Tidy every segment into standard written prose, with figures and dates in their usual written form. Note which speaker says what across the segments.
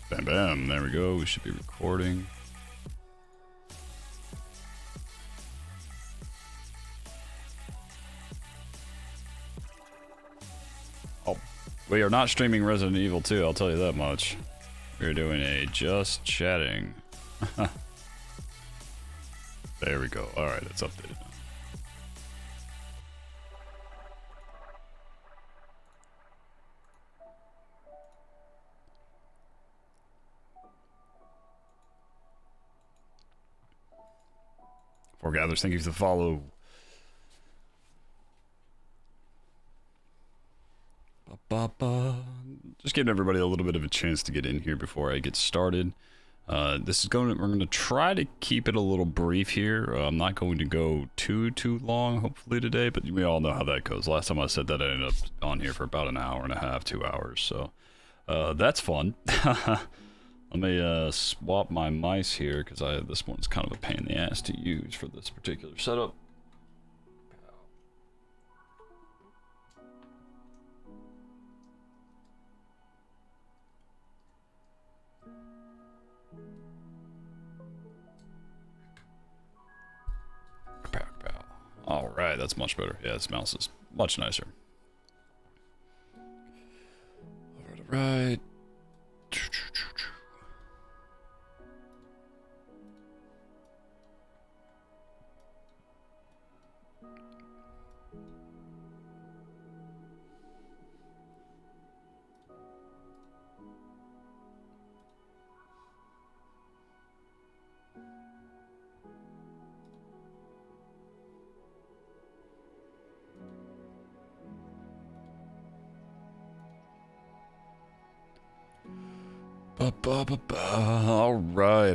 Speaker 1: Bam, bam. There we go. We should be recording. Oh, we are not streaming Resident Evil 2, I'll tell you that much. We're doing a just chatting. There we go. Alright, it's updated now. Foregathers, thank you for the follow. Just giving everybody a little bit of a chance to get in here before I get started. We're going to try to keep it a little brief here. I'm not going to go too long, hopefully today, but we all know how that goes. Last time I said that, I ended up on here for about an hour and a half, 2 hours, so that's fun. Let me swap my mice here, because this one's kind of a pain in the ass to use for this particular setup. Alright, that's much better. Yeah, this mouse is much nicer. Alright.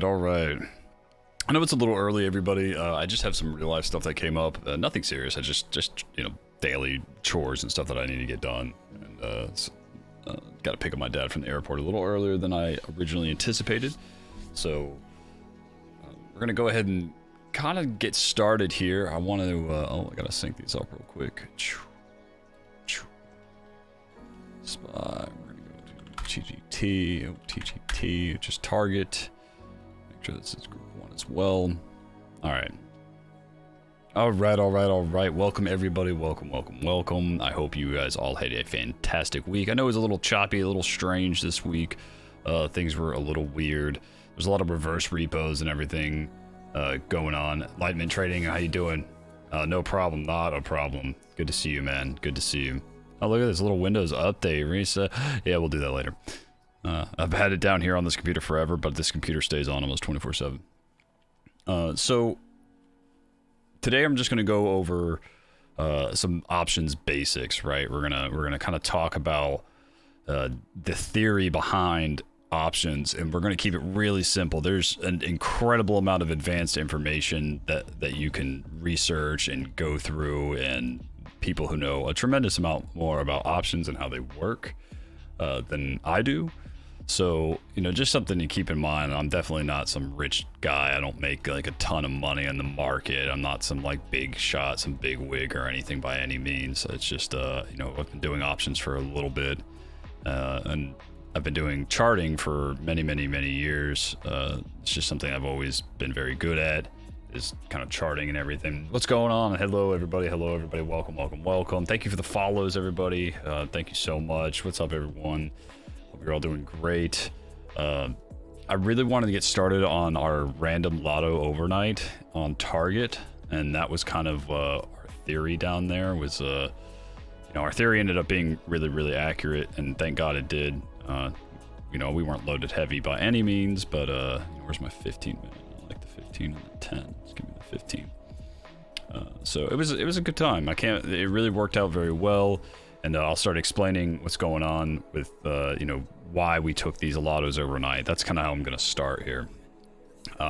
Speaker 1: Alright. I know it's a little early, everybody. I just have some real life stuff that came up. Nothing serious. I just you know, daily chores and stuff that I need to get done. And got to pick up my dad from the airport a little earlier than I originally anticipated. So we're gonna go ahead and kind of get started here. I want to. I gotta sync these up real quick. Spy. TGT, TGT, which is target. Make sure this is group 1 as well. Alright. Alright. Welcome everybody. Welcome. I hope you guys all had a fantastic week. I know it was a little choppy, a little strange this week. Things were a little weird. There's a lot of reverse repos and everything going on. Lightman Trading, how you doing? No problem, not a problem. Good to see you, man. Good to see you. Oh, look at this little Windows update, reset. Yeah, we'll do that later. I've had it down here on this computer forever, but this computer stays on almost 24/7. So today I'm just gonna go over some options basics, right? We're gonna kind of talk about the theory behind options, and we're gonna keep it really simple. There's an incredible amount of advanced information that you can research and go through, and people who know a tremendous amount more about options and how they work than I do. So, you know, just something to keep in mind. I'm definitely not some rich guy. I don't make like a ton of money in the market. I'm not some like big shot, some big wig or anything by any means. It's just, you know, I've been doing options for a little bit, and I've been doing charting for many years. It's just something I've always been very good at, is kind of charting and everything. What's going on? Hello everybody. Welcome. Thank you for the follows, everybody. Thank you so much. What's up, everyone? Hope you're all doing great. I really wanted to get started on our random lotto overnight on target, and that was kind of our theory down there. Was you know, our theory ended up being really accurate, and thank God it did. You know, we weren't loaded heavy by any means, but where's my 15 minute? 15 and the 10. Let's give me the 15. So it was a good time. It really worked out very well, and I'll start explaining what's going on with you know, why we took these lottos overnight. That's kind of how I'm going to start here.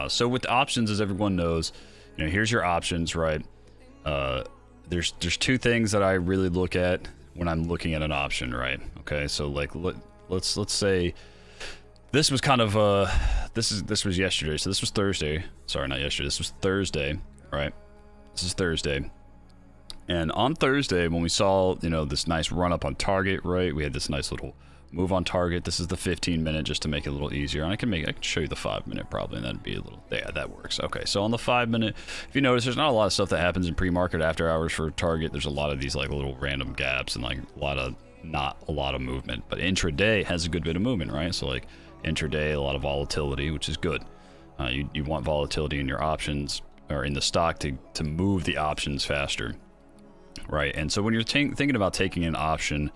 Speaker 1: So with options, as everyone knows, you know, here's your options, right? There's two things that I really look at when I'm looking at an option, right? Okay, so like let's say this was kind of this was yesterday, so this was Thursday. Sorry, not yesterday. This was Thursday, right? This is Thursday, And on Thursday, when we saw, you know, this nice run up on target, right? We had this nice little move on target. This is the 15-minute just to make it a little easier. And I can show you the 5-minute probably, and that'd be a little, yeah, that works. Okay, so on the 5-minute, if you notice, there's not a lot of stuff that happens in pre-market after hours for target. There's a lot of these like little random gaps and like not a lot of movement. But intraday has a good bit of movement, right? So like intraday, a lot of volatility, which is good. You want volatility in your options or in the stock to move the options faster. Right, and so when you're thinking about taking an option,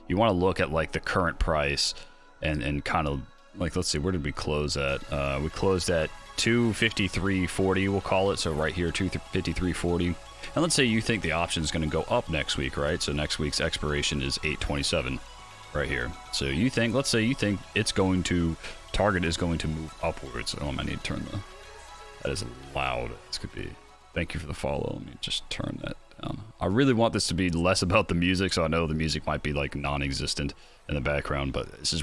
Speaker 1: you want to look at like the current price and kind of like, let's see, where did we close at? We closed at 253.40, we'll call it. So right here, 253.40. And let's say you think the option is going to go up next week, right? So next week's expiration is 8/27 right here. So you think, let's say you think it's going to, target is going to move upwards. Oh, I might need to turn that is loud as could be. Thank you for the follow. Let me just turn that down. I really want this to be less about the music, so I know the music might be like non-existent in the background, but it's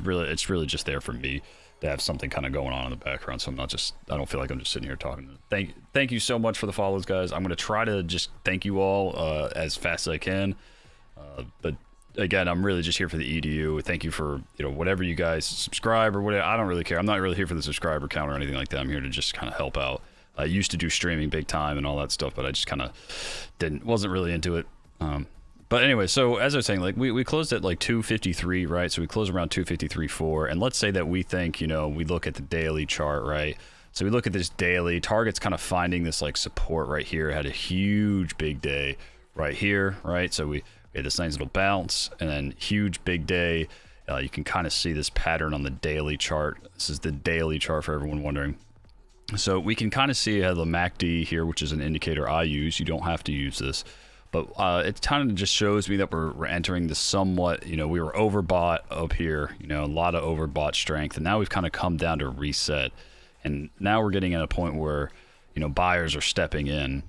Speaker 1: really just there for me to have something kind of going on in the background, so I don't feel like I'm just sitting here talking. Thank you so much for the follows, guys. I'm going to try to just thank you all as fast as I can, but again, I'm really just here for the EDU. Thank you for, you know, whatever you guys subscribe or whatever. I don't really care. I'm not really here for the subscriber count or anything like that. I'm here to just kind of help out. I used to do streaming big time and all that stuff, but I just kind of wasn't really into it. But anyway, so as I was saying, like we closed at like 253, right? So we closed around 253.4, and let's say that we think, you know, we look at the daily chart, right? So we look at this daily, target's kind of finding this like support right here. Had a huge big day right here, right? So we had this nice little bounce and then huge big day. You can kind of see this pattern on the daily chart. This is the daily chart for everyone wondering. So we can kind of see how the MACD here, which is an indicator I use. You don't have to use this, but it kind of just shows me that we're entering this somewhat, you know, we were overbought up here, you know, a lot of overbought strength, and now we've kind of come down to reset, and now we're getting at a point where, you know, buyers are stepping in,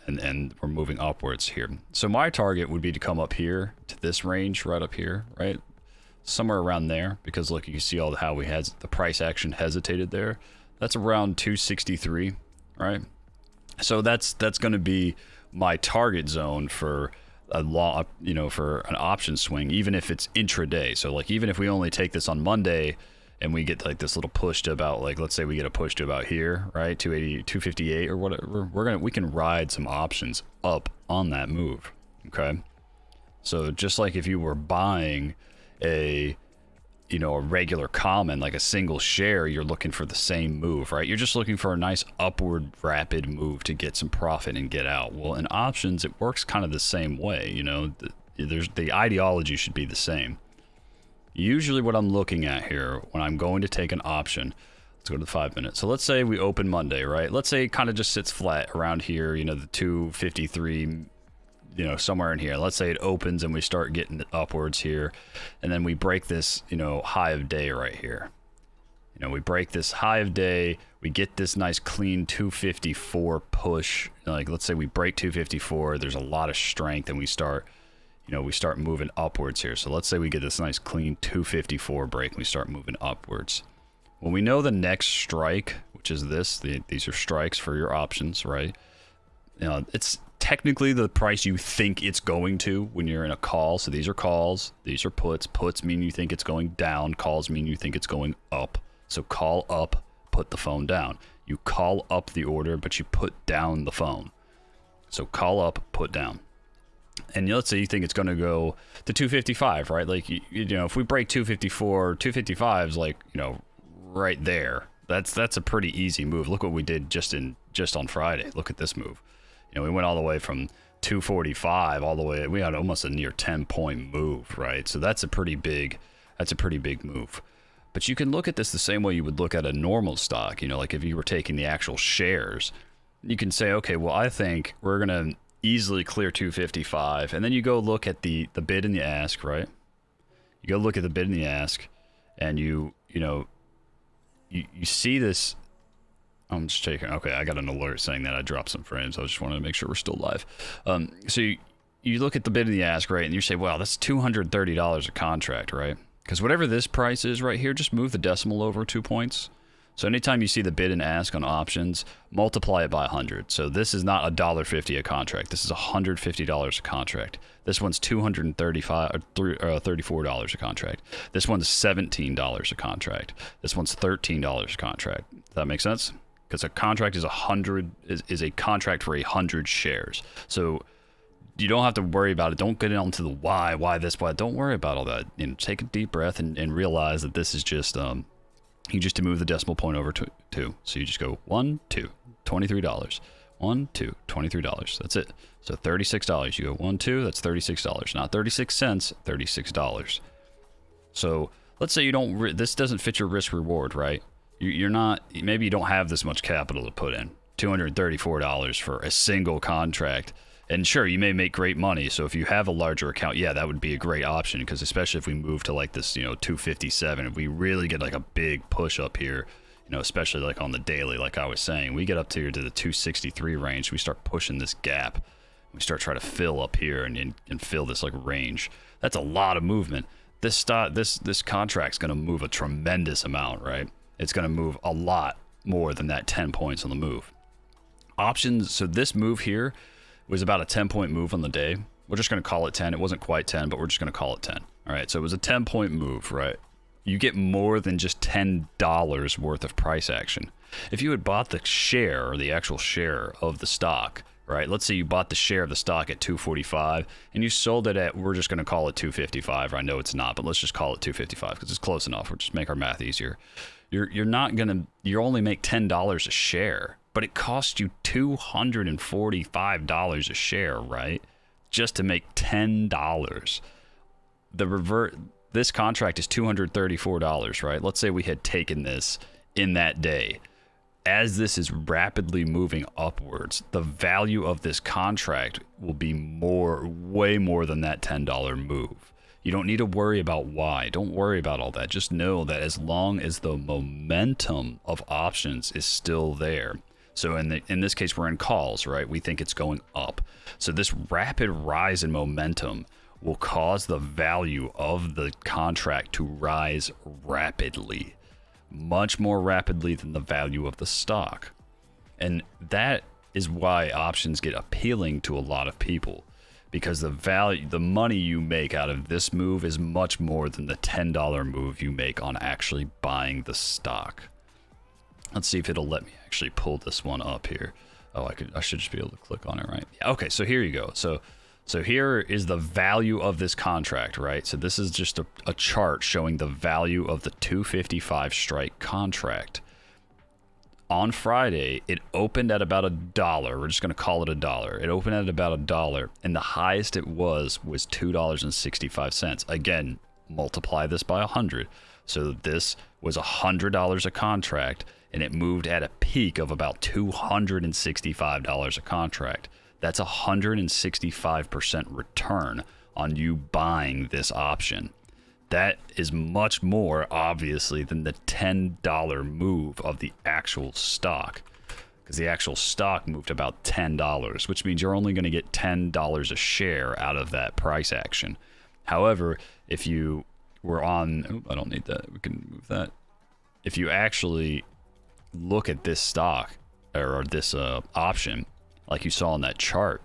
Speaker 1: and we're moving upwards here. So my target would be to come up here to this range right up here, right, somewhere around there, because look, you can see how we had the price action hesitated there. That's around 263, right? So that's going to be my target zone for a long, you know, for an option swing, even if it's intraday. So like, even if we only take this on Monday and we get like this little push to about, like, let's say we get a push to about here, right? 280, 258 or whatever, we can ride some options up on that move. Okay. So just like if you were buying a, you know, a regular common, like a single share, you're looking for the same move, right? You're just looking for a nice upward rapid move to get some profit and get out. Well, in options, it works kind of the same way, you know, the ideology should be the same. Usually what I'm looking at here when I'm going to take an option, let's go to the 5 minutes. So let's say we open Monday, right? Let's say it kind of just sits flat around here, you know, the 253, you know, somewhere in here. Let's say it opens and we start getting upwards here, and then we break this, you know, high of day right here. You know, we break this high of day, we get this nice clean 254 push. Like, let's say we break 254, there's a lot of strength, and we start, you know, we start moving upwards here. So let's say we get this nice clean 254 break and we start moving upwards. When we know the next strike, which is this, these are strikes for your options, right? You know, it's technically the price you think it's going to when you're in a call. So these are calls, these are puts. Puts mean you think it's going down, calls mean you think it's going up. So call up, put the phone down. You call up the order, but you put down the phone. So call up, put down. And let's say you think it's going to go to 255, right? Like, you know, if we break 254, 255 is like, you know, right there. That's a pretty easy move. Look what we did just on Friday. Look at this move. You know, we went all the way from 245 all the way. We had almost a near 10-point move, right? So that's a pretty big move. But you can look at this the same way you would look at a normal stock. You know, like if you were taking the actual shares, you can say, okay, well, I think we're gonna easily clear 255, and then you go look at the bid and the ask, right? You go look at the bid and the ask, and you see this. I'm just checking. Okay, I got an alert saying that I dropped some frames. I just wanted to make sure we're still live. So you look at the bid and the ask, right, and you say, wow, that's $230 a contract, right? Because whatever this price is right here, just move the decimal over 2 points. So anytime you see the bid and ask on options, multiply it by 100. So this is not $1.50 a contract. This is $150 a contract. This one's $234 a contract. This one's $17 a contract. This one's $13 a contract. Does that make sense? Because a contract is a contract for 100 shares. So you don't have to worry about it. Don't get into the why this, why. Don't worry about all that. Take a deep breath and realize that this is just you just to move the decimal point over to 2. So you just go 1, 2, $23. 1, 2, $23. That's it. So $36. You go 1, 2, that's $36. Not 36 cents, $36. So let's say you don't, this doesn't fit your risk reward, right? You're not, maybe you don't have this much capital to put in. $234 for a single contract. And sure, you may make great money. So if you have a larger account, yeah, that would be a great option, because especially if we move to like this, 257, if we really get like a big push up here, especially like on the daily, like I was saying, we get up to the 263 range, we start pushing this gap. We start trying to fill up here and fill this like range. That's a lot of movement. This contract's going to move a tremendous amount, right? It's going to move a lot more than that 10 points on the move. Options, so this move here was about a 10-point move on the day. We're just going to call it 10. It wasn't quite 10, but we're just going to call it 10. All right, so it was a 10-point move, right? You get more than just $10 worth of price action. If you had bought the share, or the actual share of the stock, right? Let's say you bought the share of the stock at 245 and you sold it at, we're just going to call it 255. I know it's not, but let's just call it 255 because it's close enough. We'll just make our math easier. You only make $10 a share, but it costs you $245 a share, right? Just to make $10. This contract is $234, right? Let's say we had taken this in that day. As this is rapidly moving upwards, the value of this contract will be way more than that $10 move. You don't need to worry about why. Don't worry about all that. Just know that as long as the momentum of options is still there. So in this case, we're in calls, right? We think it's going up. So this rapid rise in momentum will cause the value of the contract to rise rapidly, much more rapidly than the value of the stock. And that is why options get appealing to a lot of people, because the money you make out of this move is much more than the $10 move you make on actually buying the stock. Let's see if it'll let me actually pull this one up here. Oh, I should just be able to click on it, right? Yeah, okay, so here you go. So here is the value of this contract, right? So this is just a chart showing the value of the 255 strike contract. On Friday, it opened at about $1. We're just going to call it $1. It opened at about $1, and the highest it was $2.65. Again, multiply this by 100. So this was $100 a contract, and it moved at a peak of about $265 a contract. That's 165% return on you buying this option. That is much more, obviously, than the $10 move of the actual stock, because the actual stock moved about $10, which means you're only going to get $10 a share out of that price action. However, if you were on, I don't need that, we can move that. If you actually look at this stock or this option, like you saw in that chart,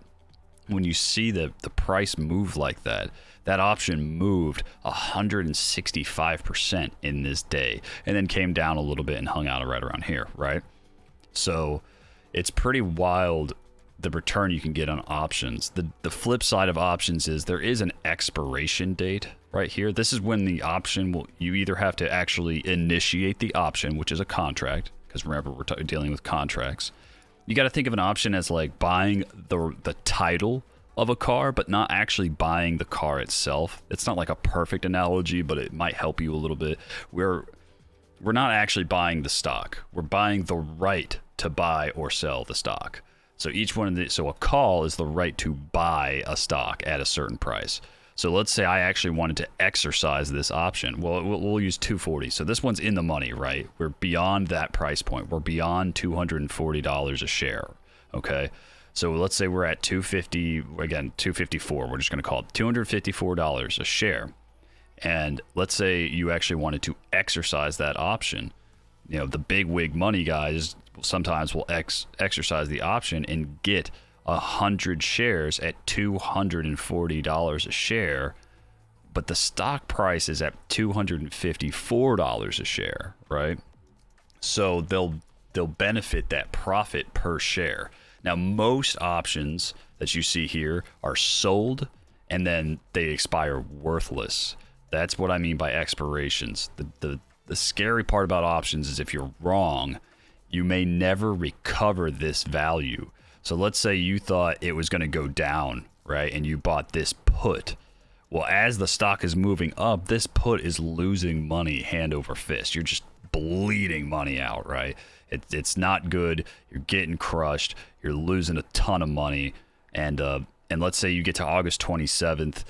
Speaker 1: when you see the price move like that, that option moved 165% in this day, and then came down a little bit and hung out right around here, right? So it's pretty wild the return you can get on options. The flip side of options is there is an expiration date right here. This is when the option you either have to actually initiate the option, which is a contract, because remember, we're dealing with contracts. You got to think of an option as like buying the title of a car, but not actually buying the car itself. It's not like a perfect analogy, but it might help you a little bit. We're not actually buying the stock. We're buying the right to buy or sell the stock. So so a call is the right to buy a stock at a certain price. So let's say I actually wanted to exercise this option. Well, we'll use 240. So this one's in the money, right? We're beyond that price point. We're beyond $240 a share. Okay. So let's say we're at 250, again, 254. We're just going to call it $254 a share. And let's say you actually wanted to exercise that option. you know, the big wig money guys sometimes will exercise the option and get 100 shares at $240 a share, but the stock price is at $254 a share, right? So they'll benefit that profit per share. Now, most options that you see here are sold and then they expire worthless. That's what I mean by expirations. The scary part about options is if you're wrong, you may never recover this value. So let's say you thought it was going to go down, right? And you bought this put. Well, as the stock is moving up, this put is losing money hand over fist. You're just bleeding money out, right? It's not good. You're getting crushed. You're losing a ton of money. And let's say you get to August 27th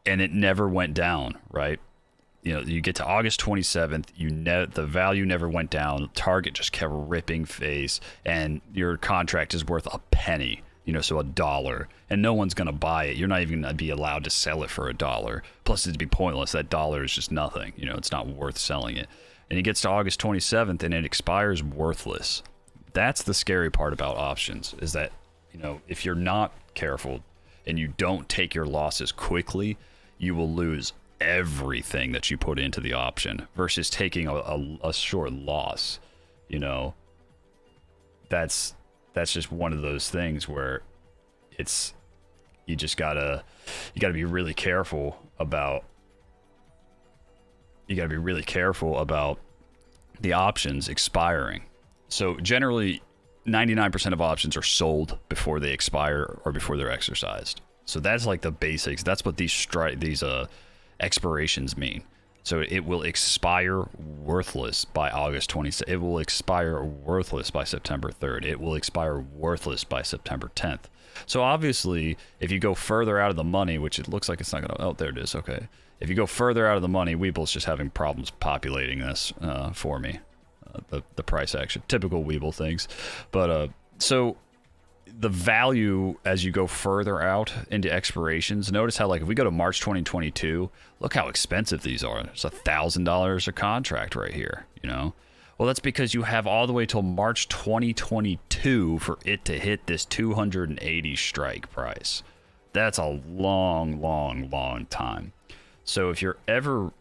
Speaker 1: and it never went down, right? You know, you get to August 27th, the value never went down. Target just kept ripping face, and your contract is worth a penny, you know, so $1, and no one's going to buy it. You're not even going to be allowed to sell it for $1. Plus, it'd be pointless. That dollar is just nothing. You know, it's not worth selling it. And it gets to August 27th, and it expires worthless. That's the scary part about options, is that, you know, if you're not careful and you don't take your losses quickly, you will lose everything that you put into the option versus taking a short loss. You know, that's just one of those things where you gotta be really careful about the options expiring. So generally 99% of options are sold before they expire or before they're exercised. So that's like the basics. That's what these expirations mean. So it will expire worthless by August 27th. It will expire worthless by September 3rd. It will expire worthless by September 10th. So obviously, if you go further out of the money, which it looks like it's not going to... Oh, there it is. Okay. If you go further out of the money, Weeble's just having problems populating this for me. The price action. Typical Weeble things. But so the value as you go further out into expirations, notice how, like, if we go to March 2022, look how expensive these are. It's $1,000 a contract right here, you know? Well, that's because you have all the way till March 2022 for it to hit this 280 strike price. That's a long, long, long time. So if you're ever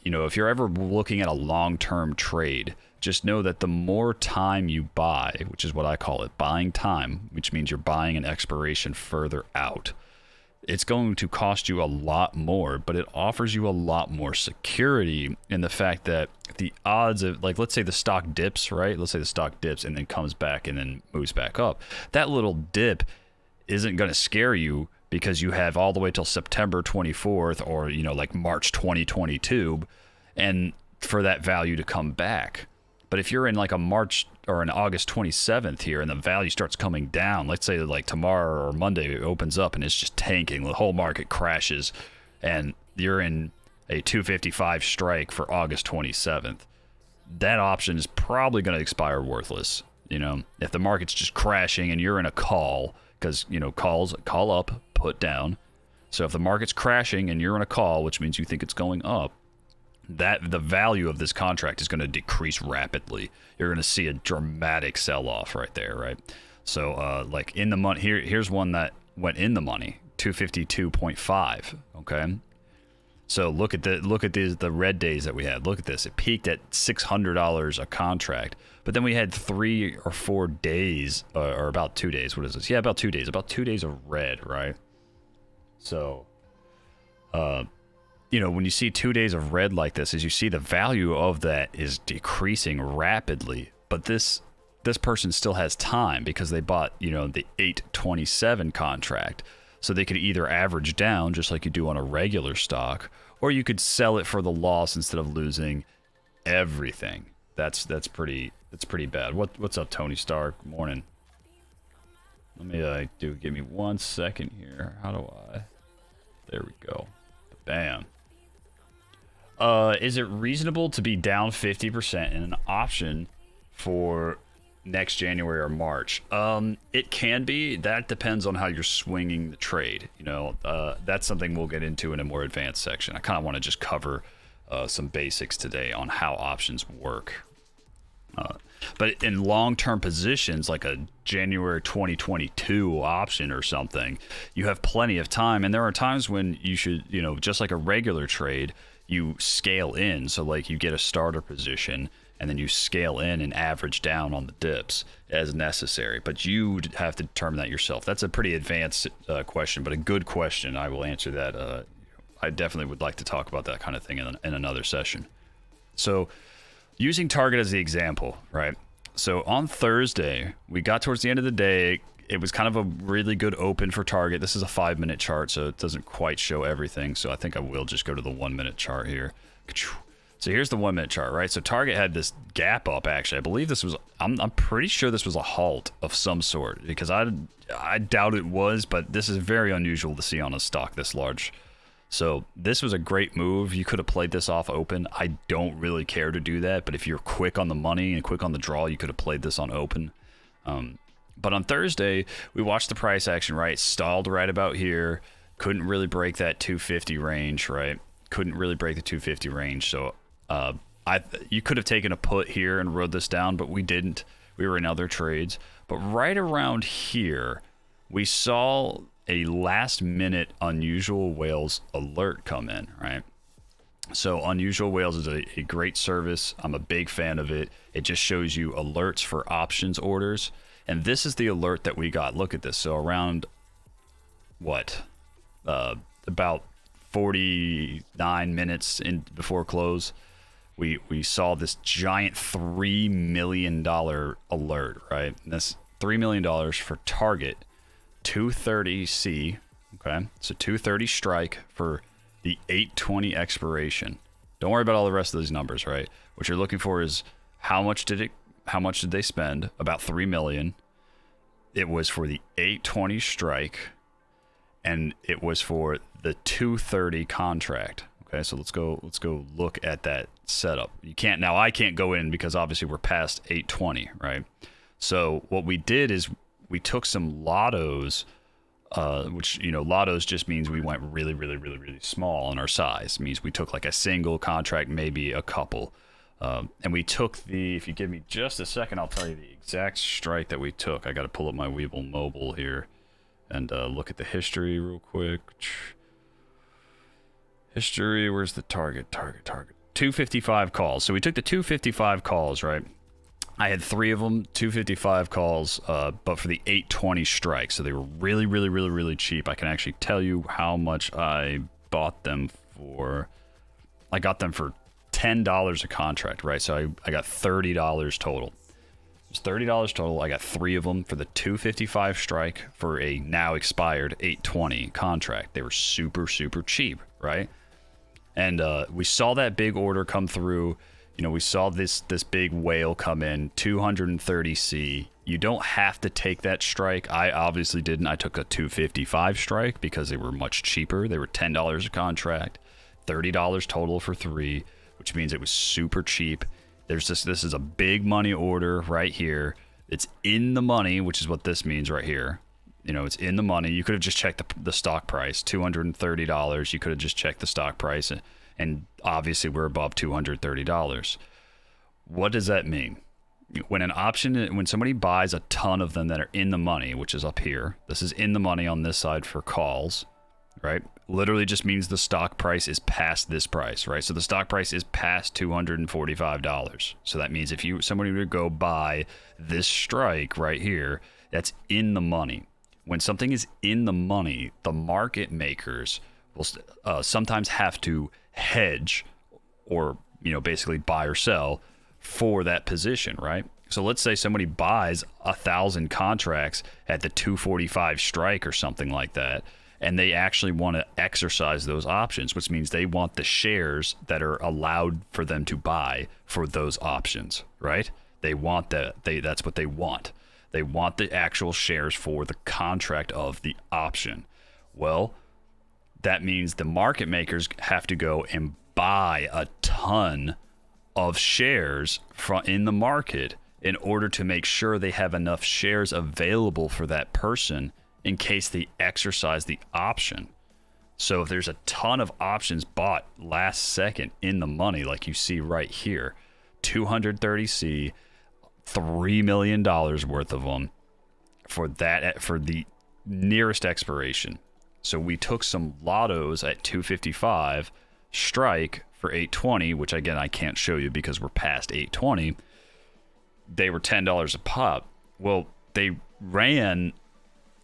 Speaker 1: looking at a long-term trade, just know that the more time you buy, which is what I call it, buying time, which means you're buying an expiration further out, it's going to cost you a lot more, but it offers you a lot more security in the fact that the odds of, like, let's say the stock dips, right? Let's say the stock dips and then comes back and then moves back up. That little dip isn't going to scare you because you have all the way till September 24th or, you know, like March 2022 and for that value to come back. But if you're in like a March or an August 27th here and the value starts coming down, let's say like tomorrow or Monday it opens up and it's just tanking, the whole market crashes and you're in a 255 strike for August 27th, that option is probably going to expire worthless. You know, if the market's just crashing and you're in a call, because, you know, call up, put down. So if the market's crashing and you're in a call, which means you think it's going up, that the value of this contract is going to decrease rapidly. You're going to see a dramatic sell-off right there, right? So like in the money, here's one that went in the money, 252.5, okay? So look at the red days that we had. Look at this. It peaked at $600 a contract, but then we had 3 or 4 days, or about 2 days. What is this? Yeah, about 2 days. About 2 days of red, right? So, you know, when you see 2 days of red like this, as you see the value of that is decreasing rapidly, but this person still has time because they bought, you know, the 827 contract. So they could either average down just like you do on a regular stock, or you could sell it for the loss instead of losing everything. That's pretty bad. What's up, Tony Stark? Morning. Let me give me 1 second here. How do I? There we go. Bam. Is it reasonable to be down 50% in an option for next January or March? It can be. That depends on how you're swinging the trade. You know, that's something we'll get into in a more advanced section. I kind of want to just cover some basics today on how options work. But in long-term positions, like a January 2022 option or something, you have plenty of time. And there are times when you should, just like a regular trade, you scale in. So like you get a starter position and then you scale in and average down on the dips as necessary. But you have to determine that yourself. That's a pretty advanced question, but a good question. I will answer that. I definitely would like to talk about that kind of thing in another session. So using Target as the example, right? So on Thursday, we got towards the end of the day. It was kind of a really good open for Target. This is a 5-minute chart, so it doesn't quite show everything. So I think I will just go to the 1-minute chart here. So here's the 1-minute chart, right? So Target had this gap up, actually. I believe this was, I'm pretty sure this was a halt of some sort, because I doubt it was, but this is very unusual to see on a stock this large. So this was a great move. You could have played this off open. I don't really care to do that, but if you're quick on the money and quick on the draw, you could have played this on open. But on Thursday, we watched the price action, right? Stalled right about here. Couldn't really break that 250 range, right? Couldn't really break the 250 range. So you could have taken a put here and rode this down, but we didn't. We were in other trades. But right around here, we saw a last-minute Unusual Whales alert come in, right? So Unusual Whales is a great service. I'm a big fan of it. It just shows you alerts for options orders. And this is the alert that we got. Look at this. So around, about 49 minutes before close, we saw this giant $3 million alert, right? And that's $3 million for Target. 230C, okay? So 230 strike for the 820 expiration. Don't worry about all the rest of these numbers, right? What you're looking for is how much did they spend? About 3 million. It was for the 820 strike, and it was for the 230 contract. Okay, so let's go look at that setup. I can't go in because obviously we're past 820, right? So what we did is we took some lottos, which, lottos just means we went really, really, really, really small in our size. It means we took like a single contract, maybe a couple. And we took if you give me just a second, I'll tell you the exact strike that we took. I got to pull up my Webull mobile here and look at the history real quick. History, where's the target? 255 calls. So we took the 255 calls, right? I had 3 of them, 255 calls, but for the 820 strike. So they were really, really, really, really cheap. I can actually tell you how much I bought them for. I got them for $10 a contract, right? So I got $30 total. It was $30 total. I got 3 of them for the 255 strike for a now expired 820 contract. They were super, super cheap, right? And we saw that big order come through. We saw this big whale come in, 230C. You don't have to take that strike. I obviously didn't. I took a 255 strike because they were much cheaper. They were $10 a contract, $30 total for 3, which means it was super cheap. This is a big money order right here. It's in the money, which is what this means right here. It's in the money. You could have just checked the stock price, $230. You could have just checked the stock price, and obviously we're above $230. What does that mean? When somebody buys a ton of them that are in the money, which is up here, this is in the money on this side for calls, right? Literally just means the stock price is past this price, right? So the stock price is past $245. So that means if somebody were to go buy this strike right here, that's in the money. When something is in the money, the market makers will sometimes have to hedge or, basically buy or sell for that position, right? So let's say somebody buys 1,000 contracts at the 245 strike or something like that, and they actually want to exercise those options, which means they want the shares that are allowed for them to buy for those options, right? They want that's what they want. They want the actual shares for the contract of the option. Well, that means the market makers have to go and buy a ton of shares in the market in order to make sure they have enough shares available for that person in case they exercise the option. So if there's a ton of options bought last second in the money, like you see right here, 230C, $3 million worth of them for the nearest expiration. So we took some lottos at 255 strike for 820, which again I can't show you because we're past 820. They were $10 a pop. Well, they ran,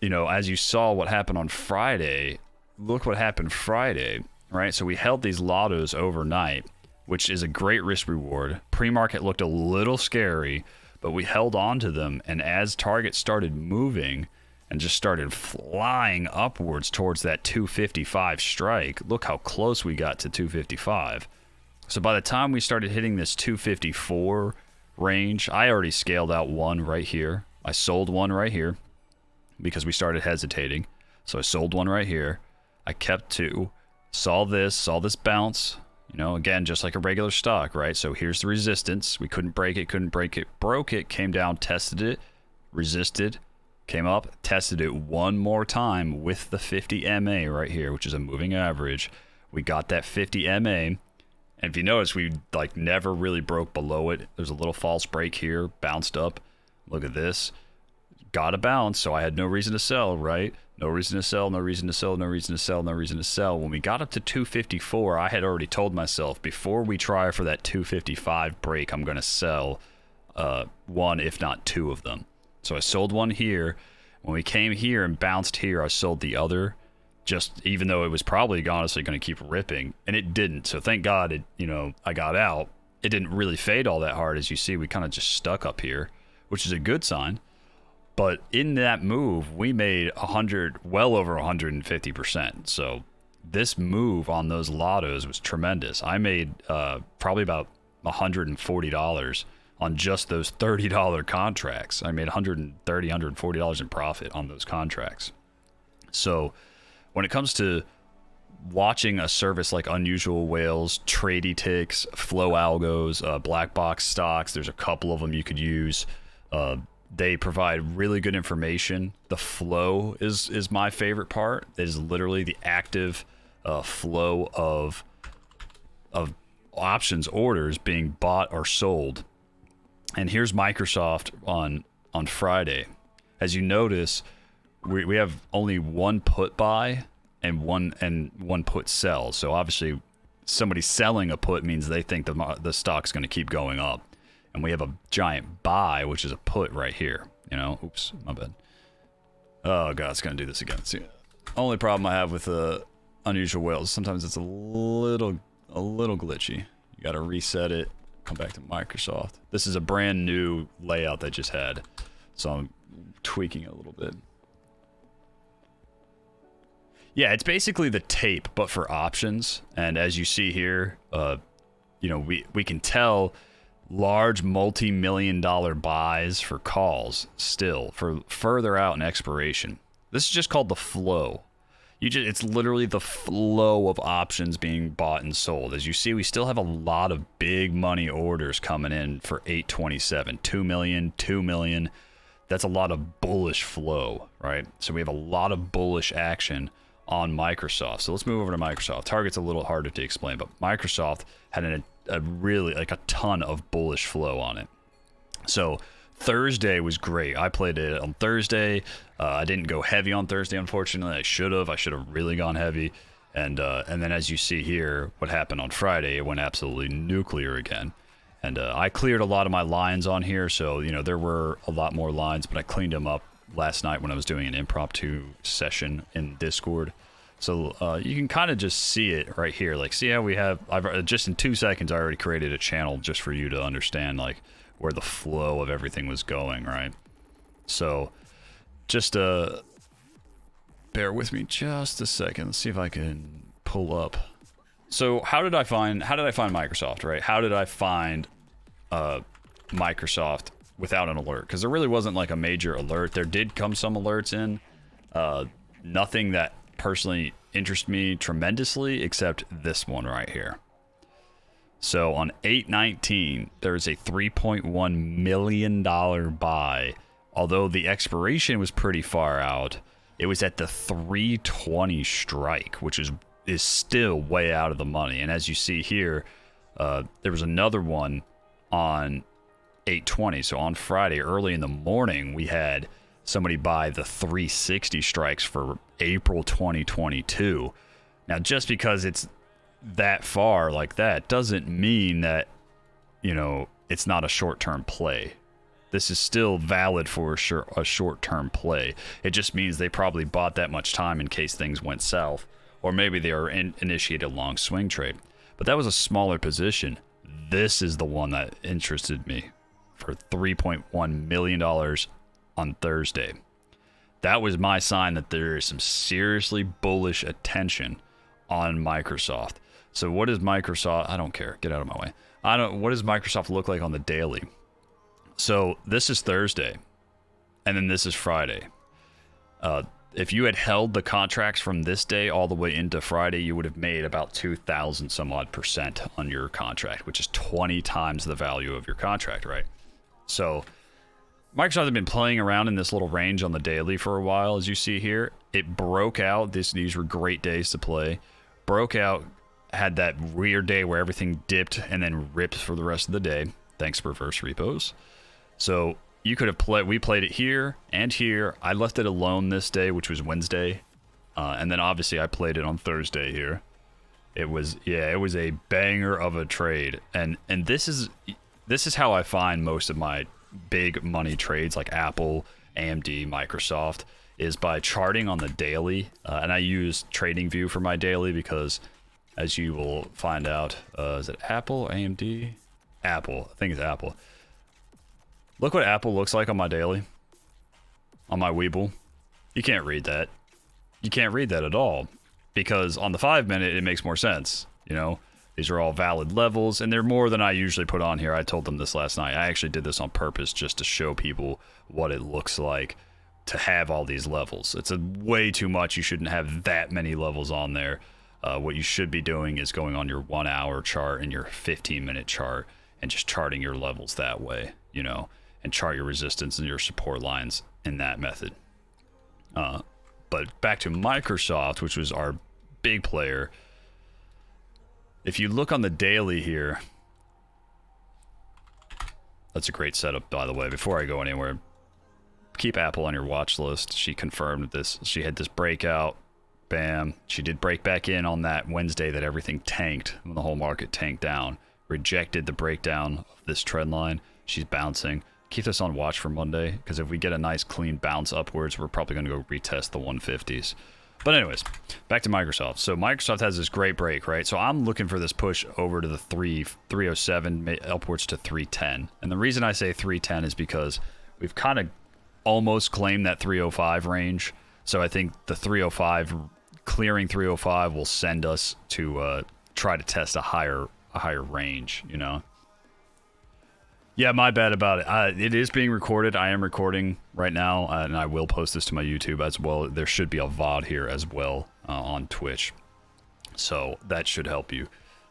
Speaker 1: as you saw what happened on Friday. Look what happened Friday, right? So we held these lottos overnight, which is a great risk reward. Pre-market looked a little scary, but we held on to them, and as target started moving and just started flying upwards towards that 255 strike, look how close we got to 255. So by the time we started hitting this 254 range, I already scaled out one right here. I sold one right here because we started hesitating. So I sold one right here. I kept two, saw this bounce, again, just like a regular stock, right? So here's the resistance. We couldn't break it, broke it, came down, tested it, resisted, came up, tested it one more time with the 50 MA right here, which is a moving average. We got that 50 MA, and if you notice, we never really broke below it. There's a little false break here, bounced up. Look at this. Got a bounce, so I had no reason to sell, right? No reason to sell, no reason to sell, no reason to sell, no reason to sell. When we got up to 254, I had already told myself, before we try for that 255 break, I'm going to sell one, if not two of them. So I sold one here. When we came here and bounced here, I sold the other, just even though it was probably honestly going to keep ripping, and it didn't. So thank God I got out. It didn't really fade all that hard. As you see, we kind of just stuck up here, which is a good sign. But in that move, we made well over 150%. So this move on those lottos was tremendous. I made probably about $140 on just those $30 contracts. I made $130, $140 in profit on those contracts. So when it comes to watching a service like Unusual Whales, Trady Ticks, Flow Algos, Black Box Stocks, there's a couple of them you could use. They provide really good information. The flow is my favorite part. It is literally the active flow of options orders being bought or sold. And here's Microsoft on Friday. As you notice, we have only one put buy and one put sell. So obviously, somebody selling a put means they think the stock's going to keep going up. And we have a giant buy, which is a put right here. Oops, my bad. Oh god, it's gonna do this again. See, only problem I have with Unusual Whales, sometimes it's a little glitchy. You gotta reset it, come back to Microsoft. This is a brand new layout they just had, so I'm tweaking it a little bit. Yeah, it's basically the tape, but for options. And as you see here, we can tell large multi-million-dollar buys for calls still for further out in expiration. This is just called the flow. It's literally the flow of options being bought and sold. As you see, we still have a lot of big money orders coming in for 827, 2 million, 2 million. That's a lot of bullish flow, right? So we have a lot of bullish action on Microsoft. So let's move over to Microsoft. Target's a little harder to explain, but Microsoft had a really a ton of bullish flow on it. So Thursday was great. I played it on Thursday. I didn't go heavy on Thursday, unfortunately. I should have really gone heavy. And then as you see here, what happened on Friday, it went absolutely nuclear again. And I cleared a lot of my lines on here, so there were a lot more lines, but I cleaned them up last night when I was doing an impromptu session in Discord. So you can kind of just see it right here. See how I've just in 2 seconds, I already created a channel just for you to understand where the flow of everything was going, right? So just bear with me just a second. Let's see if I can pull up. So how did I find Microsoft, right? How did I find Microsoft without an alert? Because there really wasn't a major alert. There did come some alerts in. Nothing that personally interests me tremendously except this one right here. So on 8/19, there's a $3.1 million buy. Although the expiration was pretty far out, it was at the 320 strike, which is still way out of the money. And as you see here, there was another one on 8:20. So on Friday, early in the morning, we had somebody buy the 360 strikes for April 2022. Now, just because it's that far like that doesn't mean that, you know, it's not a short-term play. This is still valid for a short-term play. It just means they probably bought that much time in case things went south, or maybe they are initiated a long swing trade. But that was a smaller position. This is the one that interested me for $3.1 million on Thursday. That was my sign that there is some seriously bullish attention on Microsoft. So what does Microsoft, I don't care, get out of my way. What does Microsoft look like on the daily? So this is Thursday, and then this is Friday. If you had held the contracts from this day all the way into Friday, you would have made about 2,000 some odd % on your contract, which is 20 times the value of your contract, right? So Microsoft had been playing around in this little range on the daily for a while, as you see here. It broke out. These were great days to play. Broke out, had that weird day where everything dipped and then ripped for the rest of the day, thanks to reverse repos. So you could have we played it here and here. I left it alone this day, which was Wednesday. And then obviously I played it on Thursday here. It was a banger of a trade. And this is how I find most of my big money trades like Apple, AMD, Microsoft, is by charting on the daily. And I use TradingView for my daily because, as you will find out, is it Apple, AMD? Apple. I think it's Apple. Look what Apple looks like on my daily. On my Weeble. You can't read that. You can't read that at all. Because on the 5-minute, it makes more sense. You know, these are all valid levels, and they're more than I usually put on here. I told them this last night. I actually did this on purpose just to show people what it looks like to have all these levels. It's way too much. You shouldn't have that many levels on there. What you should be doing is going on your 1 hour chart and your 15-minute chart and just charting your levels that way, you know, and chart your resistance and your support lines in that method. But back to Microsoft, which was our big player. If you look on the daily here, that's a great setup, by the way. Before I go anywhere, keep Apple on your watch list. She confirmed this. She had this breakout. Bam. She did break back in on that Wednesday that everything tanked, when the whole market tanked down. Rejected the breakdown of this trend line. She's bouncing. Keep this on watch for Monday, because if we get a nice clean bounce upwards, we're probably going to go retest the 150s. But anyways, back to Microsoft. So Microsoft has this great break, right? So I'm looking for this push over to the 307, upwards to 310. And the reason I say 310 is because we've kind of almost claimed that 305 range. So I think the 305, clearing 305 will send us to try to test a higher range, you know? Yeah, my bad about it. It is being recorded. I am recording right now, and I will post this to my YouTube as well. There should be a VOD here as well on Twitch, so that should help you.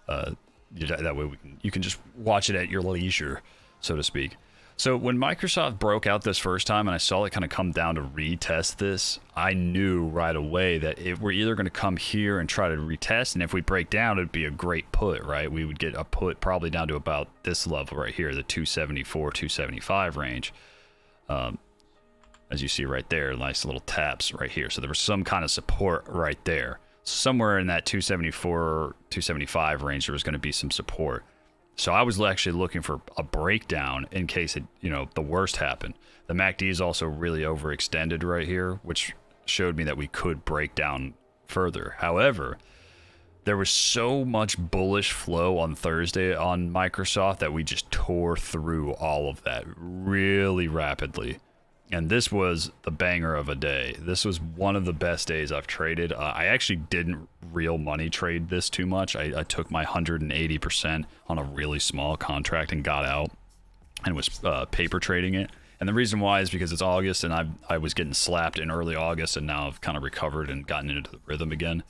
Speaker 1: That way you can just watch it at your leisure, so to speak. So when Microsoft broke out this first time and I saw it kind of come down to retest this, I knew right away that we're either going to come here and try to retest, and if we break down, it'd be a great put, right? We would get a put probably down to about this level right here, the 274, 275 range. As you see right there, nice little taps right here. So there was some kind of support right there. Somewhere in that 274, 275 range, there was going to be some support. So I was actually looking for a breakdown in case it, the worst happened. The MACD is also really overextended right here, which showed me that we could break down further. However, there was so much bullish flow on Thursday on Microsoft that we just tore through all of that really rapidly. And this was the banger of a day. This was one of the best days I've traded. I actually didn't real money trade this too much. I took my 180% on a really small contract and got out and was paper trading it. And the reason why is because it's August and I was getting slapped in early August, and now I've kind of recovered and gotten into the rhythm again.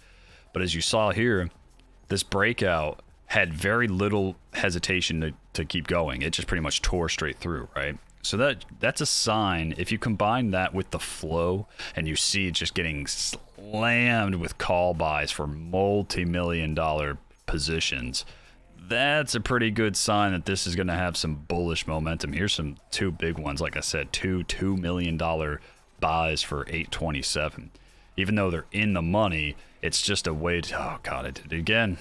Speaker 1: But as you saw here, this breakout had very little hesitation to keep going. It just pretty much tore straight through, right? So that's a sign. If you combine that with the flow and you see it just getting slammed with call buys for multi-million-dollar positions, that's a pretty good sign that this is going to have some bullish momentum. Here's some two big ones. Like I said, $2 million buys for 827. Even though they're in the money, it's just a way to, oh God, I did it again.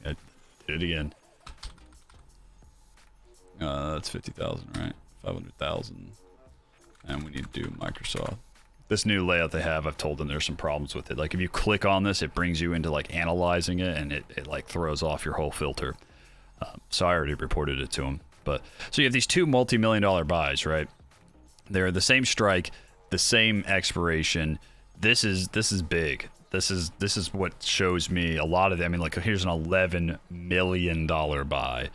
Speaker 1: I did it again. That's 50,000, right? 500,000. And we need to do Microsoft. This new layout they have, I've told them there's some problems with it. Like if you click on this, it brings you into like analyzing it, and it like throws off your whole filter. So I already reported it to them. But so you have these two multi-million-dollar buys, right? They're the same strike, the same expiration. This is big. This is what shows me a lot of them. I mean, like here's an $11 million buy.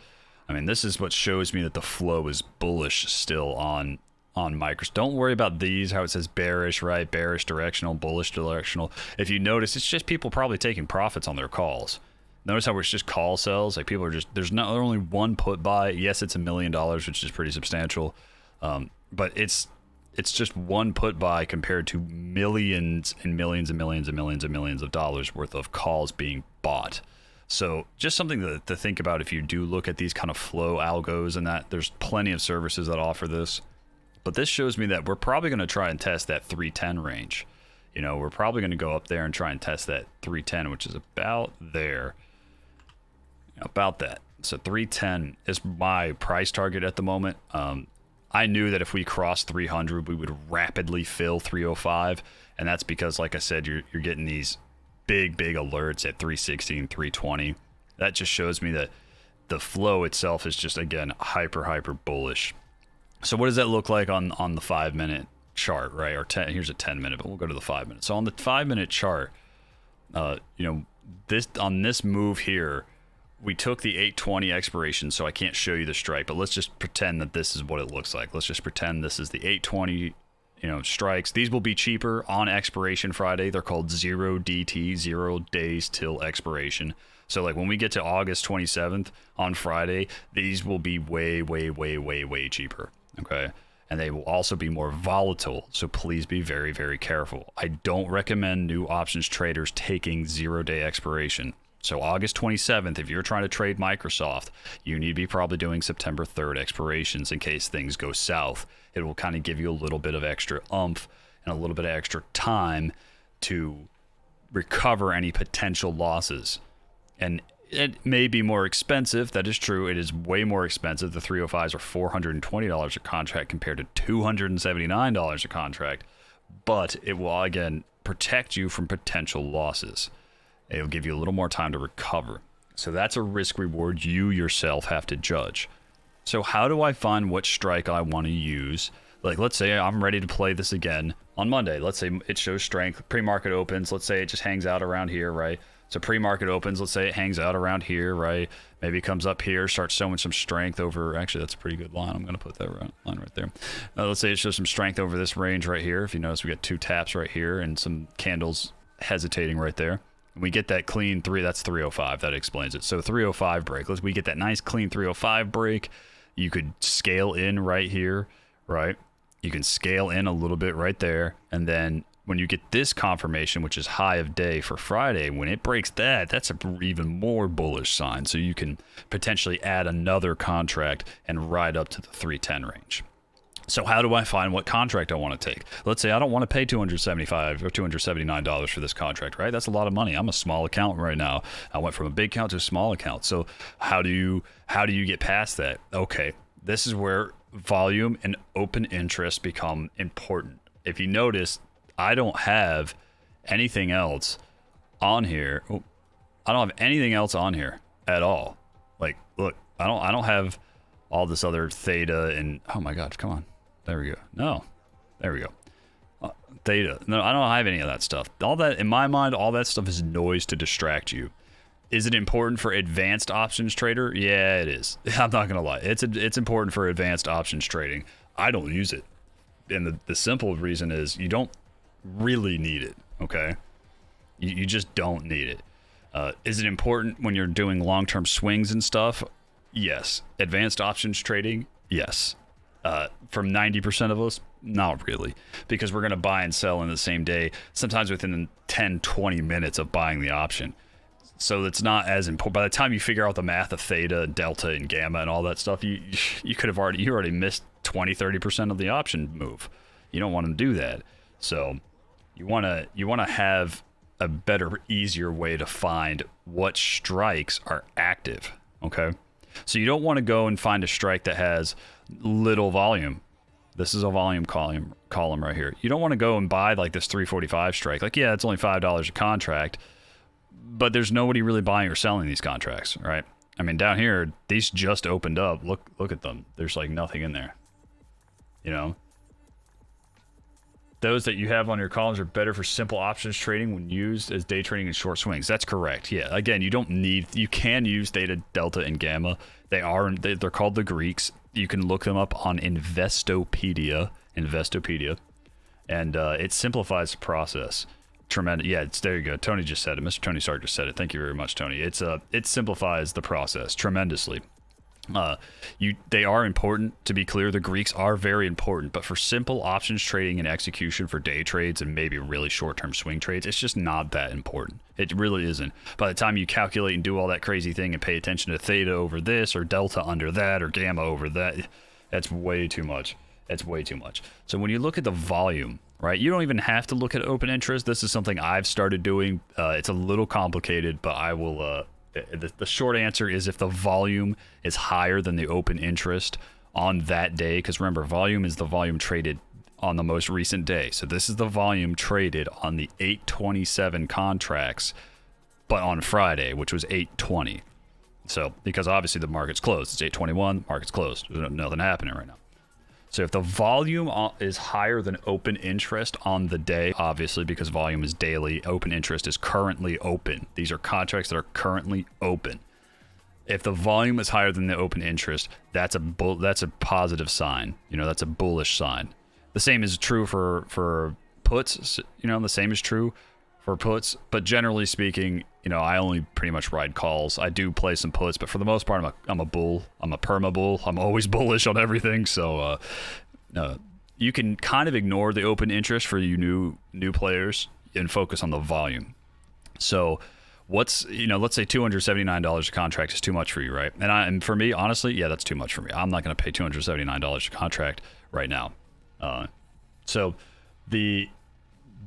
Speaker 1: I mean, this is what shows me that the flow is bullish still on Microsoft. Don't worry about these, how it says bearish, right? Bearish directional, bullish directional. If you notice, it's just people probably taking profits on their calls. Notice how it's just call sells. Like people are just, there's only one put buy. Yes, it's $1 million, which is pretty substantial. But it's just one put buy compared to millions and millions and millions and millions and millions of dollars worth of calls being bought. So just something to think about if you do look at these kind of flow algos, and that there's plenty of services that offer this. But this shows me that we're probably going to try and test that 310 range. You know, we're probably going to go up there and try and test that 310, which is about there. About that. So 310 is my price target at the moment. I knew that if we crossed 300, we would rapidly fill 305. And that's because, like I said, you're getting these big alerts at 360 and 320. That just shows me that the flow itself is just, again, hyper bullish. So what does that look like on the 5-minute chart, right? Or 10, here's a 10-minute, but we'll go to the 5-minute. So on the 5-minute chart, you know, on this move here, we took the 820 expiration, so I can't show you the strike, but let's just pretend that this is what it looks like. Let's just pretend this is the 820, you know, strikes. These will be cheaper on expiration Friday. They're called 0DT, 0 days till expiration. So like when we get to August 27th on Friday, these will be way cheaper. Okay. And they will also be more volatile. So please be very careful. I don't recommend new options traders taking 0-day expiration. So August 27th, if you're trying to trade Microsoft, you need to be probably doing September 3rd expirations in case things go south. It will kind of give you a little bit of extra oomph and a little bit of extra time to recover any potential losses. And it may be more expensive. That is true. It is way more expensive. The 305s are $420 a contract compared to $279 a contract. But it will, again, protect you from potential losses. It'll give you a little more time to recover. So that's a risk reward you yourself have to judge. So how do I find what strike I want to use? Like, let's say I'm ready to play this again on Monday. Let's say it shows strength. Pre-market opens. Let's say it just hangs out around here, right? So pre-market opens, let's say it hangs out around here, right? Maybe it comes up here, starts showing some strength over, actually that's a pretty good line. I'm going to put that line right there. Let's say it shows some strength over this range right here. If you notice, we got two taps right here and some candles hesitating right there. And we get that clean 3, that's 305, that explains it. So 305 break, we get that nice clean 305 break. You could scale in right here, right? You can scale in a little bit right there, and then when you get this confirmation, which is high of day for Friday, when it breaks that, that's an even more bullish sign. So you can potentially add another contract and ride up to the 310 range. So how do I find what contract I want to take? Let's say I don't want to pay $275 or $279 for this contract, right? That's a lot of money. I'm a small account right now. I went from a big account to a small account. So how do you get past that? Okay, this is where volume and open interest become important. If you notice, I don't have anything else on here. Oh, I don't have anything else on here at all. Like, look, I don't have all this other theta and, oh my God, come on. There we go. No, there we go. Theta. No, I don't have any of that stuff. All that, in my mind, all that stuff is noise to distract you. Is it important for advanced options trader? Yeah, it is. I'm not gonna lie. It's important for advanced options trading. I don't use it, and the simple reason is you don't really need it. Okay, you just don't need it. Is it important when you're doing long-term swings and stuff? Yes. Advanced options trading? Yes. From 90% of us, not really, because we're going to buy and sell in the same day, sometimes within 10, 20 minutes of buying the option. So it's not as important. By the time you figure out the math of theta and delta and gamma and all that stuff, you already missed 20-30% of the option move. You don't want to do that. So you want to have a better, easier way to find what strikes are active. Okay, so you don't want to go and find a strike that has little volume. This is a volume column right here. You don't want to go and buy like this 345 strike. Like, yeah, it's only $5 a contract, but there's nobody really buying or selling these contracts, right? I mean, down here, these just opened up. Look at them. There's like nothing in there. You know, those that you have on your columns are better for simple options trading when used as day trading and short swings. That's correct. Yeah. Again, you can use theta, delta, and gamma. They're called the Greeks. You can look them up on Investopedia, and it simplifies the process. Tremendous. Yeah, there you go. Tony just said it. Mr. Tony Stark just said it. Thank you very much, Tony. It simplifies the process tremendously. They are important, to be clear. The Greeks are very important, but for simple options trading and execution for day trades and maybe really short-term swing trades, it's just not that important. It really isn't. By the time you calculate and do all that crazy thing and pay attention to theta over this or delta under that or gamma over that, that's way too much. It's way too much. So when you look at the volume, right, you don't even have to look at open interest. This is something I've started doing. It's a little complicated, but I will... The short answer is if the volume is higher than the open interest on that day, because remember, volume is the volume traded on the most recent day. So this is the volume traded on the 8/27 contracts, but on Friday, which was 8/20. So because obviously the market's closed, it's 8/21, market's closed. There's nothing happening right now. So if the volume is higher than open interest on the day, obviously because volume is daily, open interest is currently open. These are contracts that are currently open. If the volume is higher than the open interest, that's a positive sign. You know, that's a bullish sign. The same is true for puts. You know, the same is true for puts. But generally speaking, you know, I only pretty much ride calls. I do play some puts, but for the most part, I'm a bull. I'm a perma bull. I'm always bullish on everything. So you can kind of ignore the open interest for you new players and focus on the volume. So let's say $279 a contract is too much for you, right? And for me, honestly, yeah, that's too much for me. I'm not going to pay $279 a contract right now. So the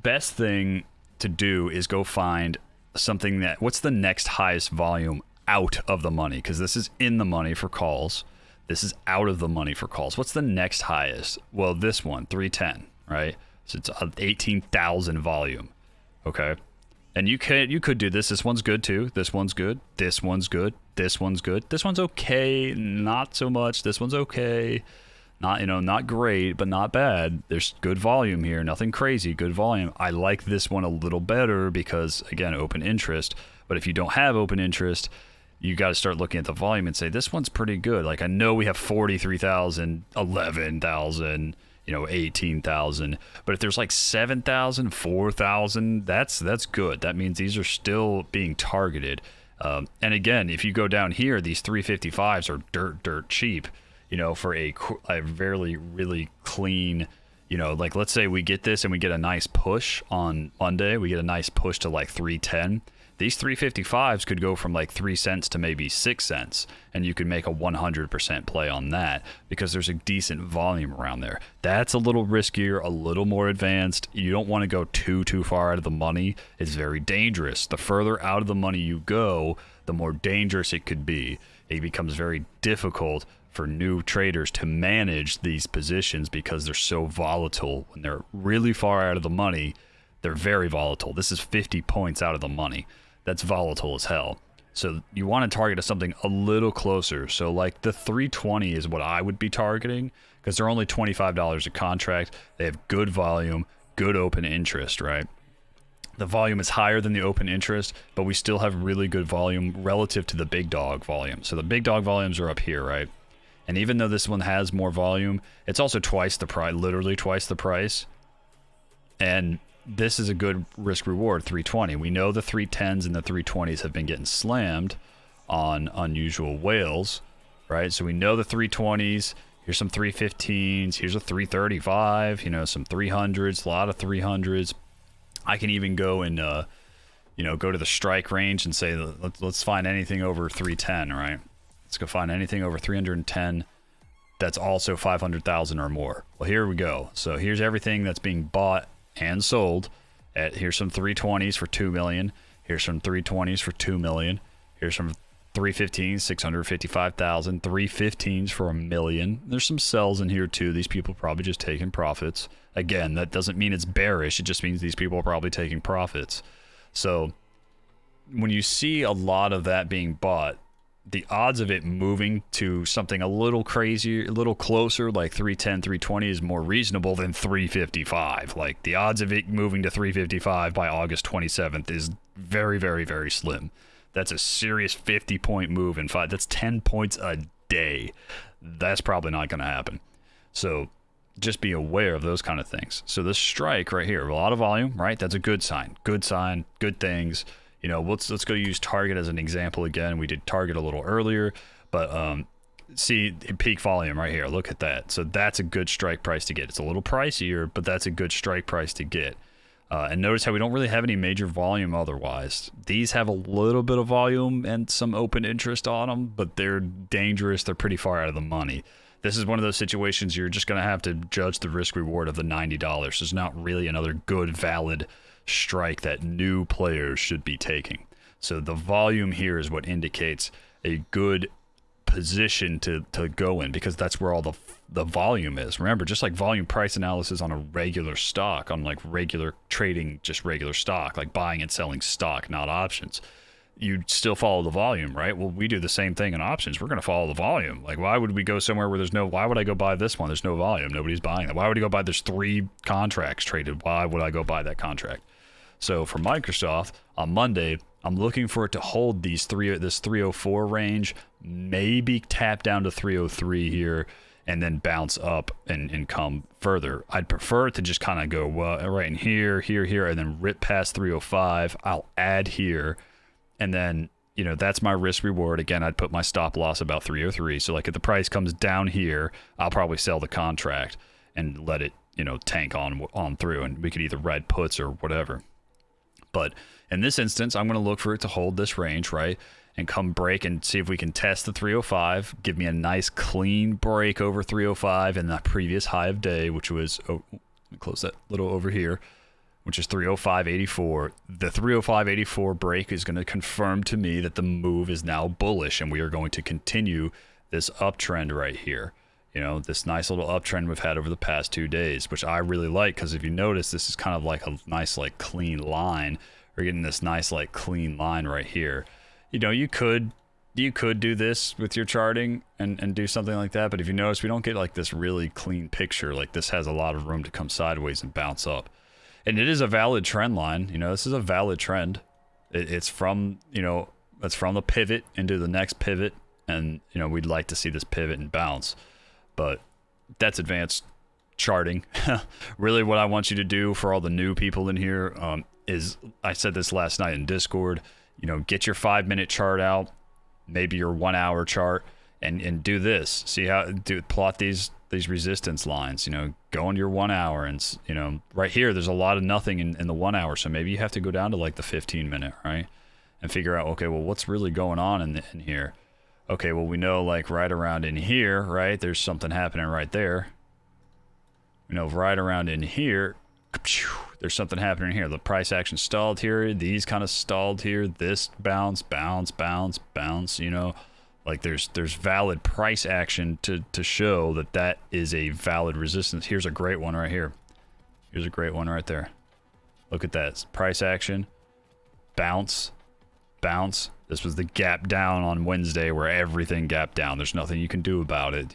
Speaker 1: best thing to do is go find something what's the next highest volume out of the money? Because this is in the money for calls. This is out of the money for calls. What's the next highest? Well, this one, 310, right? So it's 18,000 volume. Okay. And you could do this. This one's good too. This one's good. This one's good. This one's good. This one's okay. Not so much. This one's okay. Not great, but not bad. There's good volume here. Nothing crazy. Good volume. I like this one a little better because, again, open interest. But if you don't have open interest, you got to start looking at the volume and say, this one's pretty good. Like, I know we have 43,000, 11,000, 18,000. But if there's like 7,000, 4,000, that's good. That means these are still being targeted. And again, if you go down here, these 355s are dirt cheap. For a very, really clean, like let's say we get this and we get a nice push on Monday. We get a nice push to like 310. These 355s could go from like 3 cents to maybe 6 cents. And you could make a 100% play on that because there's a decent volume around there. That's a little riskier, a little more advanced. You don't want to go too far out of the money. It's very dangerous. The further out of the money you go, the more dangerous it could be. It becomes very difficult for new traders to manage these positions because they're so volatile. When they're really far out of the money, they're very volatile. This is 50 points out of the money. That's volatile as hell. So you want to target something a little closer. So like the 320 is what I would be targeting because they're only $25 a contract. They have good volume, good open interest, right? The volume is higher than the open interest, but we still have really good volume relative to the big dog volume. So the big dog volumes are up here, right? And even though this one has more volume, it's also twice the price, literally twice the price. And this is a good risk reward, 320. We know the 310s and the 320s have been getting slammed on unusual whales, right? So we know the 320s. Here's some 315s. Here's a 335, some 300s, a lot of 300s. I can even go and, you know, go to the strike range and say, let's find anything over 310, right? Let's go find anything over 310 that's also 500,000 or more. Well, here we go. So here's everything that's being bought and sold. Here's some 320s for 2 million. Here's some 320s for 2 million. Here's some 315s, 655,000. 315s for $1 million. There's some sells in here too. These people probably just taking profits. Again, that doesn't mean it's bearish. It just means these people are probably taking profits. So when you see a lot of that being bought, the odds of it moving to something a little crazier, a little closer, like 310, 320 is more reasonable than 355. Like the odds of it moving to 355 by August 27th is very, very, very slim. That's a serious 50-point move in 5. That's 10 points a day. That's probably not going to happen. So just be aware of those kind of things. So this strike right here, a lot of volume, right? That's a good sign. Good sign, good things. You know, let's go use Target as an example again. We did Target a little earlier, but see peak volume right here. Look at that. So that's a good strike price to get. It's a little pricier, but that's a good strike price to get. And notice how we don't really have any major volume otherwise. These have a little bit of volume and some open interest on them, but they're dangerous. They're pretty far out of the money. This is one of those situations you're just going to have to judge the risk reward of the $90. There's not really another good, valid strike that new players should be taking. So the volume here is what indicates a good position to go in, because that's where all the volume is. Remember, just like volume price analysis on a regular stock, on like regular trading, just regular stock, like buying and selling stock, not options, you still follow the volume, right? Well, we do the same thing in options. We're going to follow the volume. Like, why would we go somewhere where why would I go buy this one? There's no volume. Nobody's buying that. Why would I go buy, there's 3 contracts traded. Why would I go buy that contract? So for Microsoft, on Monday, I'm looking for it to hold this 304 range, maybe tap down to 303 here, and then bounce up and come further. I'd prefer it to just kind of go right in here, and then rip past 305. I'll add here, and then, you know, that's my risk reward. Again, I'd put my stop loss about 303. So like if the price comes down here, I'll probably sell the contract and let it, you know, tank on through, and we could either ride puts or whatever. But in this instance, I'm going to look for it to hold this range, right? And come break and see if we can test the 305. Give me a nice clean break over 305 and the previous high of day, which was, let me close that little over here, which is 305.84. The 305.84 break is going to confirm to me that the move is now bullish, and we are going to continue this uptrend right here. You know, this nice little uptrend we've had over the past 2 days, which I really like, because if you notice, this is kind of like a nice, like, clean line. We're getting this nice, like, clean line right here. You know, you could do this with your charting and do something like that, but if you notice, we don't get, like, this really clean picture. Like, this has a lot of room to come sideways and bounce up. And it is a valid trend line. You know, this is a valid trend. It's from, you know, it's from the pivot into the next pivot, and, you know, we'd like to see this pivot and bounce. But that's advanced charting. Really what I want you to do for all the new people in here is, I said this last night in Discord, you know, get your 5-minute chart out, maybe your 1-hour chart, and do this. See how, plot these resistance lines, you know, go on your 1 hour, and, you know, right here, there's a lot of nothing in the 1 hour. So maybe you have to go down to like the 15-minute, right? And figure out, okay, well, what's really going on in here? Okay, well, we know, like, right around in here, right, there's something happening right there. You know, right around in here, there's something happening here. The price action stalled here. These kind of stalled here. This bounce, you know. Like, there's valid price action to show that is a valid resistance. Here's a great one right here. Here's a great one right there. Look at that. It's price action, bounce. This was the gap down on Wednesday where everything gapped down. There's nothing you can do about it.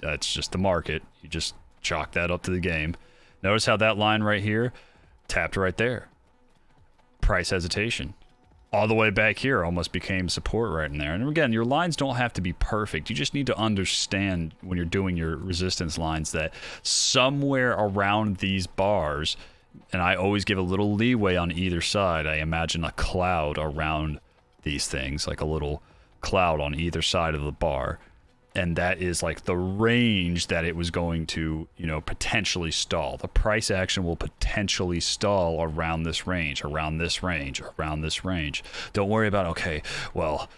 Speaker 1: That's just the market. You just chalk that up to the game. Notice how that line right here tapped right there. Price hesitation. All the way back here almost became support right in there. And again, your lines don't have to be perfect. You just need to understand when you're doing your resistance lines that somewhere around these bars, and I always give a little leeway on either side. I imagine a cloud around these things, like a little cloud on either side of the bar. and that is like the range that it was going to, you know, potentially stall. The price action will potentially stall around this range, around this range, around this range. Don't worry about, okay, well,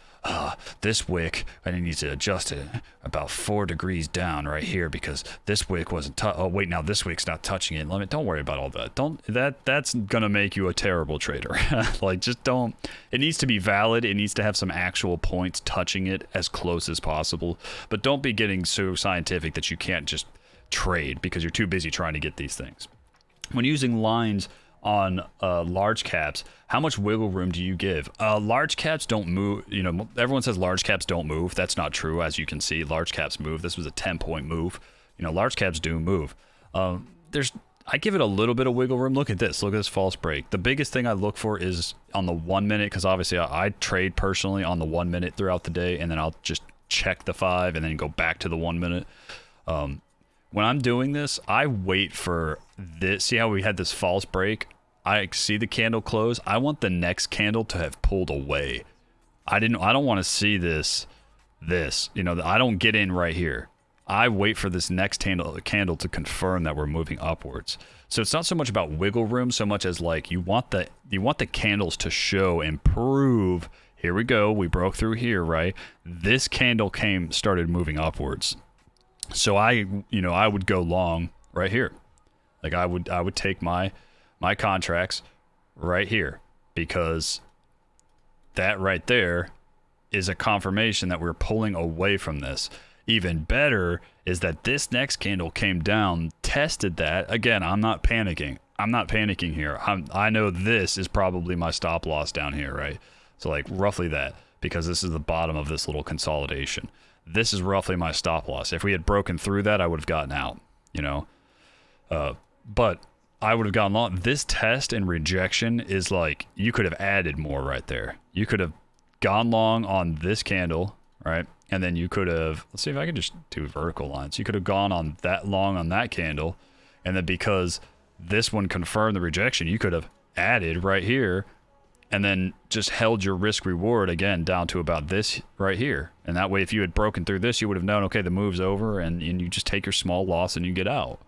Speaker 1: this wick, I need to adjust it about 4 degrees down right here because this wick wasn't, oh wait, now this wick's not touching it. Don't worry about all that. That's gonna make you a terrible trader. Like, just don't, it needs to be valid. It needs to have some actual points touching it as close as possible, but don't be getting so scientific that you can't just trade because you're too busy trying to get these things. When using lines on large caps, how much wiggle room do you give? Large caps don't move. You know, everyone says large caps don't move. That's not true. As you can see, large caps move. This was a 10-point move. You know, large caps do move. I give it a little bit of wiggle room. Look at this. Look at this false break. The biggest thing I look for is on the 1 minute, because obviously I trade personally on the 1 minute throughout the day, and then I'll just check the 5 and then go back to the 1 minute. When I'm doing this, I wait for this. See how we had this false break? I see the candle close. I want the next candle to have pulled away. I don't want to see this, you know, I don't get in right here. I wait for this next candle to confirm that we're moving upwards. So it's not so much about wiggle room so much as like you want the candles to show and prove, here we go, we broke through here, right? This candle started moving upwards. So I would go long right here. Like I would take my contracts right here, because that right there is a confirmation that we're pulling away from this. Even better is that this next candle came down, tested that. Again, I'm not panicking. I'm not panicking here. I know this is probably my stop loss down here, right? So like roughly that, because this is the bottom of this little consolidation. This is roughly my stop loss. If we had broken through that, I would have gotten out, you know. But I would have gone long. This test and rejection is like, you could have added more right there. You could have gone long on this candle, right? And then you could have, let's see if I can just do vertical lines. You could have gone on that long on that candle. And then because this one confirmed the rejection, you could have added right here and then just held your risk reward again down to about this right here. And that way, if you had broken through this, you would have known, okay, the move's over, and you just take your small loss and you get out.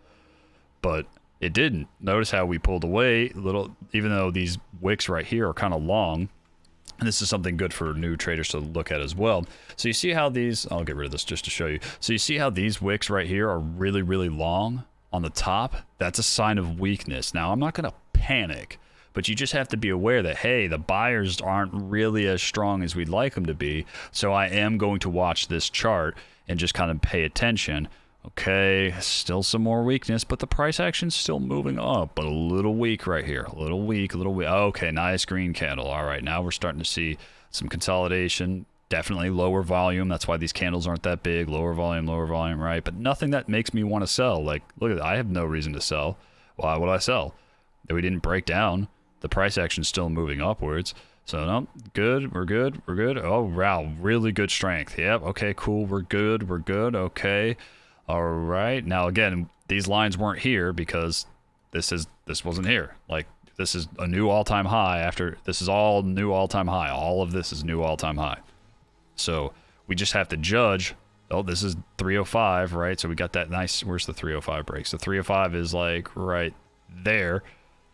Speaker 1: But it didn't. Notice how we pulled away a little, even though these wicks right here are kind of long. And this is something good for new traders to look at as well. So you see how these, I'll get rid of this just to show you. So you see how these wicks right here are really, really long on the top? That's a sign of weakness. Now, I'm not going to panic, but you just have to be aware that, hey, the buyers aren't really as strong as we'd like them to be. So I am going to watch this chart and just kind of pay attention. Okay, still some more weakness, but the price action's still moving up, but a little weak right here. A little weak, a little weak. Okay, nice green candle. All right, now we're starting to see some consolidation. Definitely lower volume. That's why these candles aren't that big. Lower volume, right? But nothing that makes me want to sell. Like, look at that. I have no reason to sell. Why would I sell? That we didn't break down. The price action's still moving upwards. So, no, good. We're good. We're good. Oh, wow. Really good strength. Yep. Okay, cool. We're good. We're good. Okay. All right. Now, again, these lines weren't here because this wasn't here. Like, this is a new all-time high after, this is all new all-time high. All of this is new all-time high. So we just have to judge, oh, this is 305, right? So we got that nice, where's the 305 break? So 305 is like right there,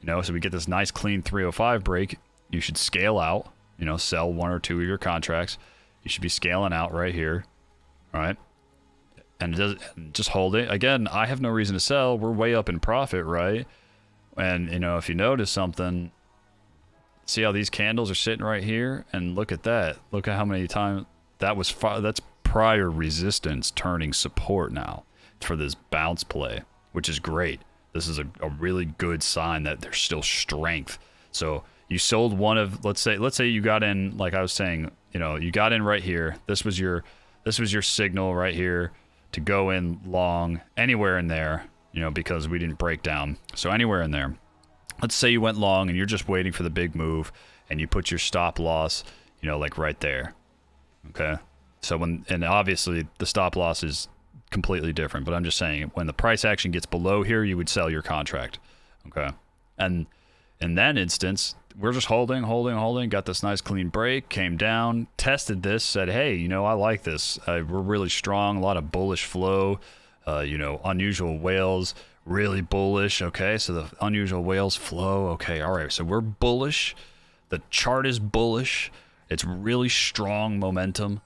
Speaker 1: you know, so we get this nice clean 305 break. You should scale out, you know, sell 1 or 2 of your contracts. You should be scaling out right here, all right? And it does, just hold it. Again, I have no reason to sell. We're way up in profit, right? And, you know, if you notice something, see how these candles are sitting right here? And look at that. Look at how many times that's prior resistance turning support now for this bounce play, which is great. This is a really good sign that there's still strength. So you sold one of, let's say you got in, like I was saying, you know, you got in right here. This was your signal right here to go in long anywhere in there, you know, because we didn't break down. So anywhere in there. Let's say you went long and you're just waiting for the big move and you put your stop loss, you know, like right there. Okay. So and obviously the stop loss is completely different, but I'm just saying when the price action gets below here, you would sell your contract. Okay. And In that instance, we're just holding, got this nice clean break, came down, tested this, said, hey, you know, I like this. We're really strong, a lot of bullish flow, you know, unusual whales, really bullish. Okay, so the unusual whales flow. Okay, all right, so we're bullish. The chart is bullish. It's really strong momentum.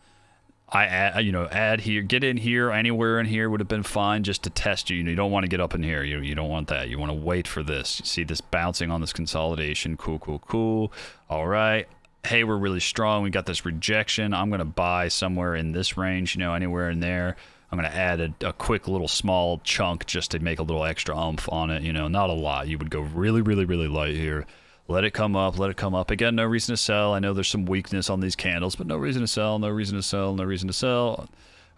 Speaker 1: I add here, get in here, anywhere in here would have been fine just to test you. You don't want to get up in here. You don't want that. You want to wait for this. You see this bouncing on this consolidation. Cool. All right. Hey, we're really strong. We got this rejection. I'm going to buy somewhere in this range, you know, anywhere in there. I'm going to add a quick little small chunk just to make a little extra oomph on it. You know, not a lot. You would go really light here. Let it come up, Again, no reason to sell. I know there's some weakness on these candles, but no reason to sell, no reason to sell.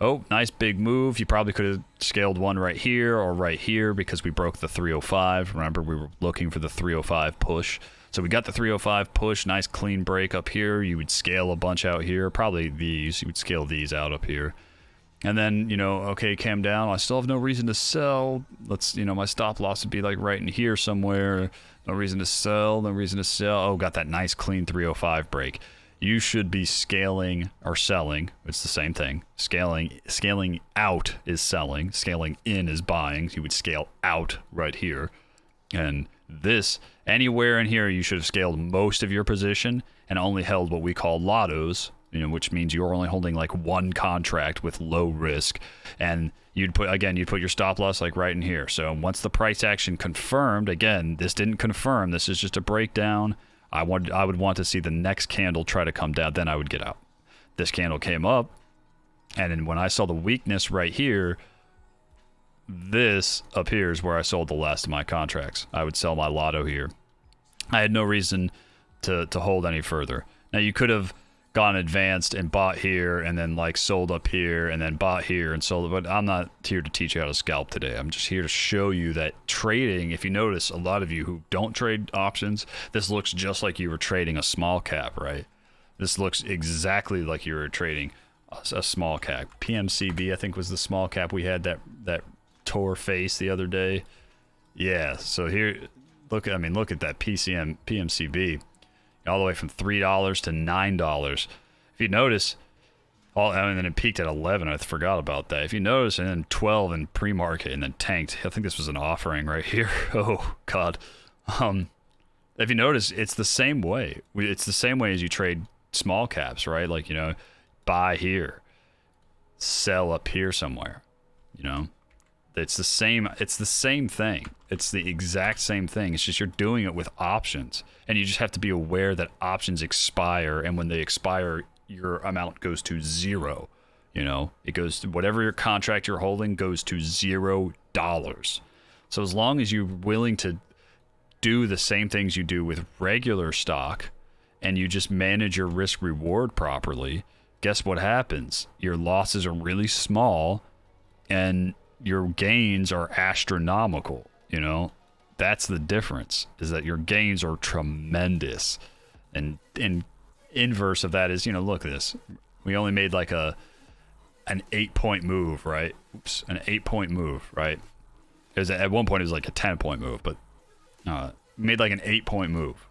Speaker 1: Oh, nice big move. You probably could have scaled one right here or right here because we broke the 305. Remember, we were looking for the 305 push. So we got the 305 push, nice clean break up here. You would scale a bunch out here, probably these. You would scale these out up here. And then, you know, okay, came down. I still have no reason to sell. Let's, you know, my stop loss would be like right in here somewhere. No reason to sell, Oh, got that nice clean 305 break. You should be scaling or selling. It's the same thing. Scaling out is selling. Scaling in is buying. You would scale out right here. And this, anywhere in here, you should have scaled most of your position and only held what we call lottos, you know, which means you're only holding like one contract with low risk. And you'd put your stop loss like right in here. So once the price action confirmed, again, this didn't confirm, this is just a breakdown. I would want to see the next candle try to come down, then I would get out. This candle came up, and then when I saw the weakness right here, this up here is where I sold the last of my contracts. I would sell my lotto here. I had no reason to hold any further. Now you could have gone advanced and bought here and then like sold up here and then bought here and sold, but I'm not here to teach you how to scalp today. I'm just here to show you that trading, if you notice, a lot of you who don't trade options, this looks just like you were trading a small cap, right? This looks exactly like you were trading a small cap. PMCB, I think, was the small cap we had that tore face the other day. Yeah, so here, look at that PMCB. All the way from $3 to $9. If you notice, and then it peaked at 11. I forgot about that. If you notice, and then 12 in pre-market, and then tanked. I think this was an offering right here. Oh God. If you notice, it's the same way. It's the same way as you trade small caps, right? Like, you know, buy here, sell up here somewhere. You know, it's the same. It's the same thing. It's the exact same thing. It's just you're doing it with options. And you just have to be aware that options expire, and when they expire, your amount goes to zero. You know, it goes to whatever your contract you're holding goes to $0. So as long as you're willing to do the same things you do with regular stock, and you just manage your risk reward properly, guess what happens? Your losses are really small, and your gains are astronomical. You know. That's the difference, is that your gains are tremendous. And inverse of that is, you know, look at this. We only made like an 8-point move, right? Oops, an 8-point move, right? It was, at one point it was like a 10-point move, but made like an 8-point move.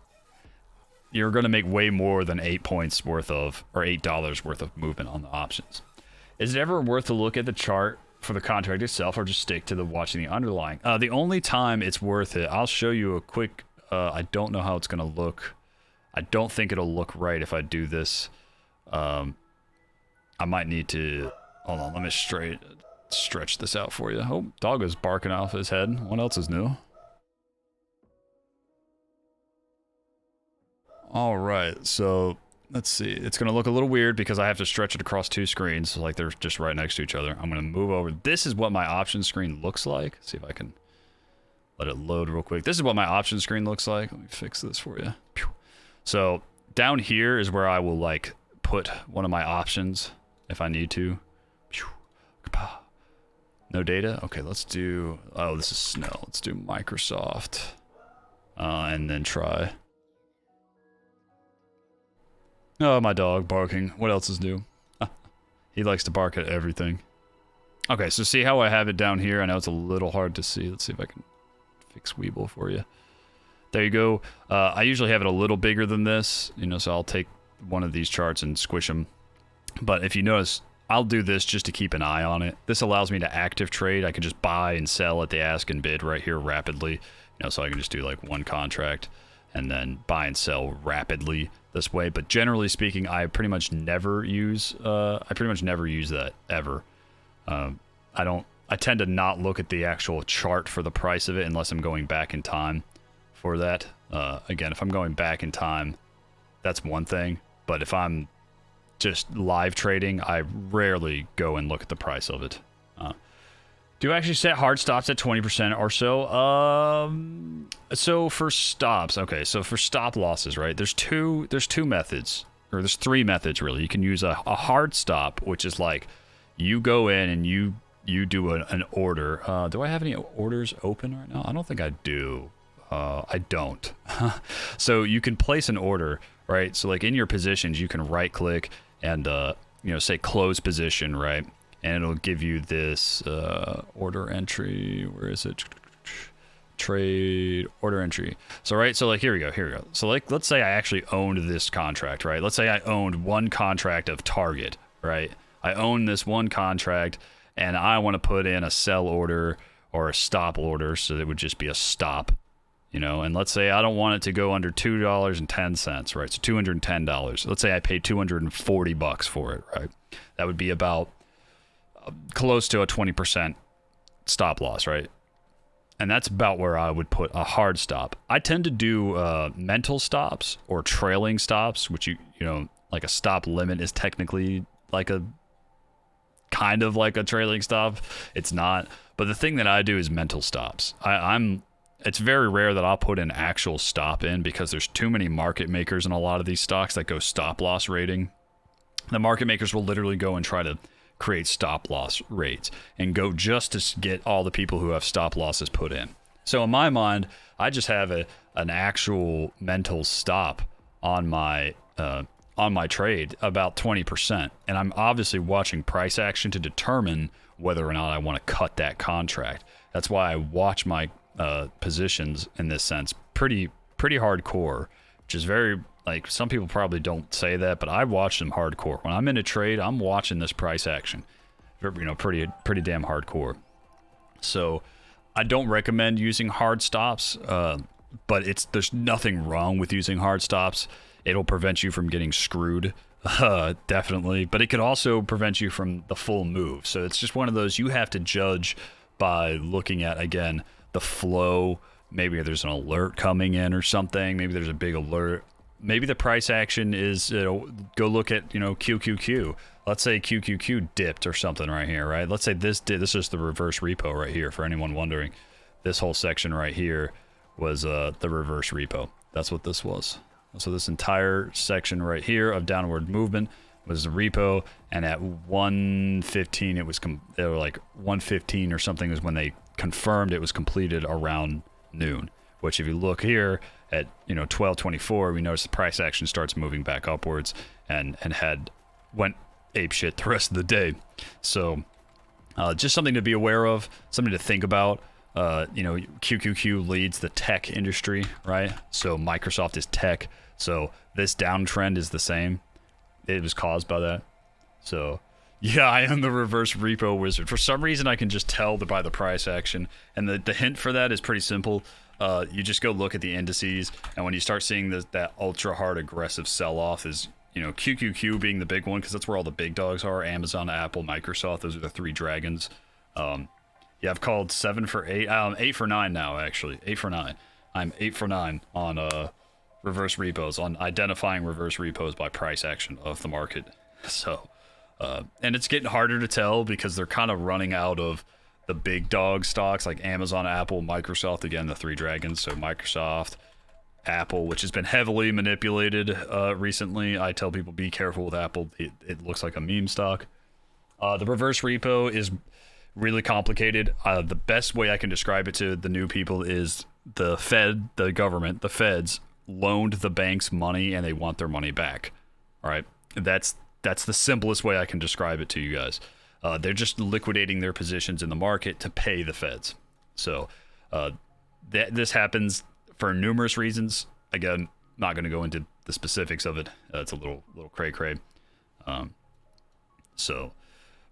Speaker 1: You're going to make way more than 8 points worth of, or $8 worth of movement on the options. Is it ever worth to look at the chart for the contract itself, or just stick to watching the underlying? The only time it's worth it, I'll show you a quick, I don't know how it's going to look. I don't think it'll look right if I do this. I might need to, hold on, let me stretch this out for you. Oh, dog is barking off his head. What else is new? All right, so let's see. It's going to look a little weird because I have to stretch it across two screens, like they're just right next to each other. I'm going to move over. This is what my option screen looks like. See if I can let it load real quick. This is what my option screen looks like. Let me fix this for you. So down here is where I will like put one of my options if I need to. No data? Okay, let's do, oh, this is Snell. Let's do Microsoft and then try. Oh, my dog barking. What else is new? He likes to bark at everything. Okay, so see how I have it down here? I know it's a little hard to see. Let's see if I can fix Weeble for you. there you go. I usually have it a little bigger than this, you know, so I'll take one of these charts and squish them. But if you notice, I'll do this just to keep an eye on it. This allows me to active trade. I can just buy and sell at the ask and bid right here rapidly. You know, so I can just do like one contract and then buy and sell rapidly this way. But generally speaking, I pretty much never use that ever. I tend to not look at the actual chart for the price of it unless I'm going back in time for that. Again, if I'm going back in time, that's one thing. But if I'm just live trading, I rarely go and look at the price of it. Do I actually set hard stops at 20% or so? So for stops, okay, so for stop losses, right? There's two methods, or there's three methods really. You can use a hard stop, which is like you go in and you do an order. Do I have any orders open right now? I don't think I do. I don't. So you can place an order, right? So like in your positions, you can right click and you know, say close position, right? And it'll give you this order entry. Where is it? Trade order entry. So right, so like here we go. So like let's say I actually owned this contract, right? Let's say I owned one contract of Target, right? I own this one contract and I want to put in a sell order or a stop order, so it would just be a stop. You know, and let's say I don't want it to go under $2.10, right? So $210. Let's say I paid $240 for it, right? That would be about close to a 20% stop loss, right? And that's about where I would put a hard stop. I tend to do mental stops or trailing stops, which you know, like a stop limit is technically like a kind of like a trailing stop. It's not, but the thing that I do is mental stops. It's very rare that I'll put an actual stop in because there's too many market makers in a lot of these stocks that go stop loss rating. The market makers will literally go and try to create stop loss rates and go just to get all the people who have stop losses put in. So in my mind, I just have an actual mental stop on my trade about 20%, and I'm obviously watching price action to determine whether or not I want to cut that contract. That's why I watch my positions in this sense pretty hardcore, which is very, like, some people probably don't say that, but I watch them hardcore. When I'm in a trade, I'm watching this price action, you know, pretty damn hardcore. So I don't recommend using hard stops, but there's nothing wrong with using hard stops. It'll prevent you from getting screwed, definitely, but it could also prevent you from the full move. So it's just one of those you have to judge by looking at, again, the flow. Maybe there's an alert coming in or something. Maybe there's a big alert. Maybe the price action is, go look at, you know, QQQ. Let's say QQQ dipped or something right here, right? Let's say this is the reverse repo right here, for anyone wondering. This whole section right here was the reverse repo. That's what this was. So this entire section right here of downward movement was the repo, and at 1:15 they were like 1:15 or something is when they confirmed it was completed around noon. Which if you look here at 12:24, we notice the price action starts moving back upwards and went apeshit the rest of the day. So just something to be aware of, something to think about. QQQ leads the tech industry, right? So Microsoft is tech. So this downtrend is the same. It was caused by that. So yeah, I am the reverse repo wizard. For some reason, I can just tell by the price action. And the hint for that is pretty simple. You just go look at the indices. And when you start seeing that ultra hard aggressive sell-off is, QQQ being the big one, because that's where all the big dogs are. Amazon, Apple, Microsoft, those are the three dragons. Yeah, I've called 7 for 8. 8 for 9 now, actually. 8 for 9. I'm 8 for 9 on reverse repos, on identifying reverse repos by price action of the market. So, and it's getting harder to tell because they're kind of running out of the big dog stocks like Amazon, Apple, Microsoft. Again, the three dragons. So Microsoft, Apple, which has been heavily manipulated recently. I tell people be careful with Apple. It looks like a meme stock. The reverse repo is really complicated. The best way I can describe it to the new people is the government, the feds loaned the banks money and they want their money back. All right. That's the simplest way I can describe it to you guys. They're just liquidating their positions in the market to pay the feds. So this happens for numerous reasons. Again, not going to go into the specifics of it. It's a little cray-cray. So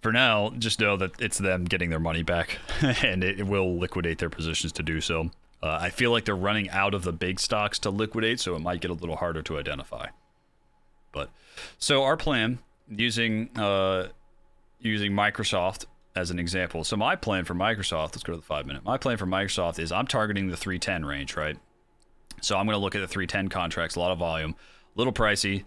Speaker 1: for now, just know that it's them getting their money back, and it will liquidate their positions to do so. I feel like they're running out of the big stocks to liquidate, so it might get a little harder to identify. But so our plan, using Microsoft as an example. So my plan for Microsoft, let's go to the 5-minute. My plan for Microsoft is I'm targeting the 310 range, right? So I'm going to look at the 310 contracts, a lot of volume, a little pricey,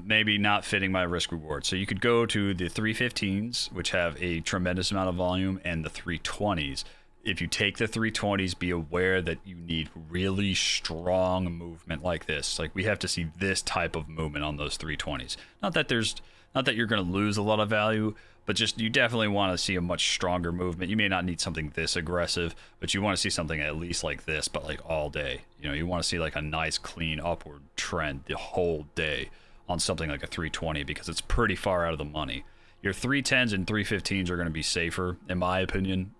Speaker 1: maybe not fitting my risk reward. So you could go to the 315s, which have a tremendous amount of volume, and the 320s. If you take the 320s, be aware that you need really strong movement like this. Like we have to see this type of movement on those 320s. Not that you're going to lose a lot of value, but just you definitely want to see a much stronger movement. You may not need something this aggressive, but you want to see something at least like this, but like all day. You want to see like a nice clean upward trend the whole day on something like a 320 because it's pretty far out of the money. Your 310s and 315s are going to be safer, in my opinion.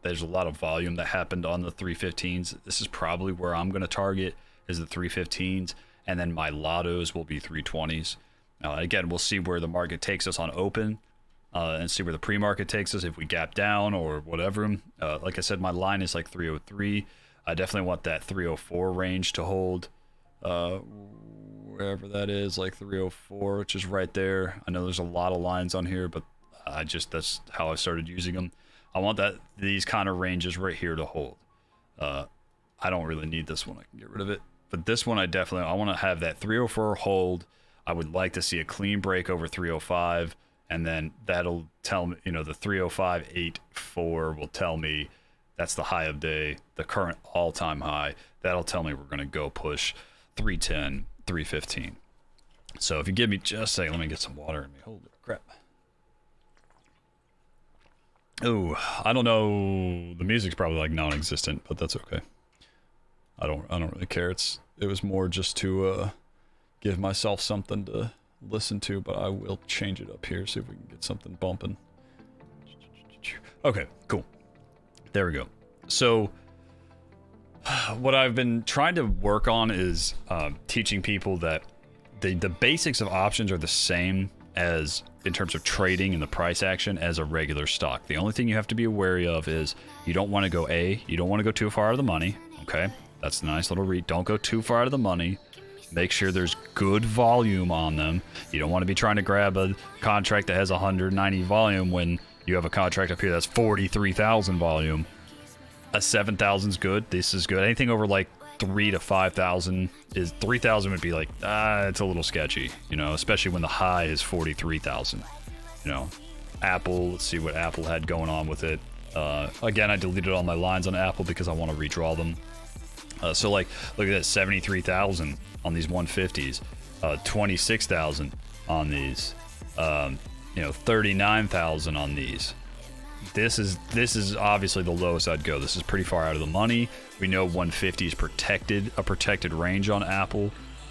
Speaker 1: There's a lot of volume that happened on the 315s. This is probably where I'm going to target is the 315s, and then my lottos will be 320s. Again, we'll see where the market takes us on open and see where the pre-market takes us if we gap down or whatever. Like I said, my line is like 303. I definitely want that 304 range to hold. Wherever that is, like 304, which is right there. I know there's a lot of lines on here, but that's how I started using them. I want these kind of ranges right here to hold. I don't really need this one. I can get rid of it. But this one I want to have that 304 hold. I would like to see a clean break over 305, and then that'll tell me, the 305.84 will tell me that's the high of day, the current all-time high. That'll tell me we're going to go push 310, 315. So if you give me just a second, let me get some water in me. Holy crap. Oh, I don't know. The music's probably like non-existent, but that's okay. I don't really care. It was more just to give myself something to listen to, but I will change it up here, see if we can get something bumping. Okay, cool. There we go. So what I've been trying to work on is teaching people that the basics of options are the same as in terms of trading and the price action as a regular stock. The only thing you have to be wary of is you don't want to go you don't want to go too far out of the money. Okay, that's a nice little read. Don't go too far out of the money. Make sure there's good volume on them. You don't want to be trying to grab a contract that has 190 volume when you have a contract up here that's 43,000 volume. A 7,000 is good. This is good. Anything over like 3 to 5,000 is 3,000 would be like, it's a little sketchy, especially when the high is 43,000. Apple, let's see what Apple had going on with it. Again, I deleted all my lines on Apple because I want to redraw them. So like, look at this, 73,000 on these 150s, 26,000 on these, 39,000 on these. This is obviously the lowest I'd go. This is pretty far out of the money. We know 150 is a protected range on Apple.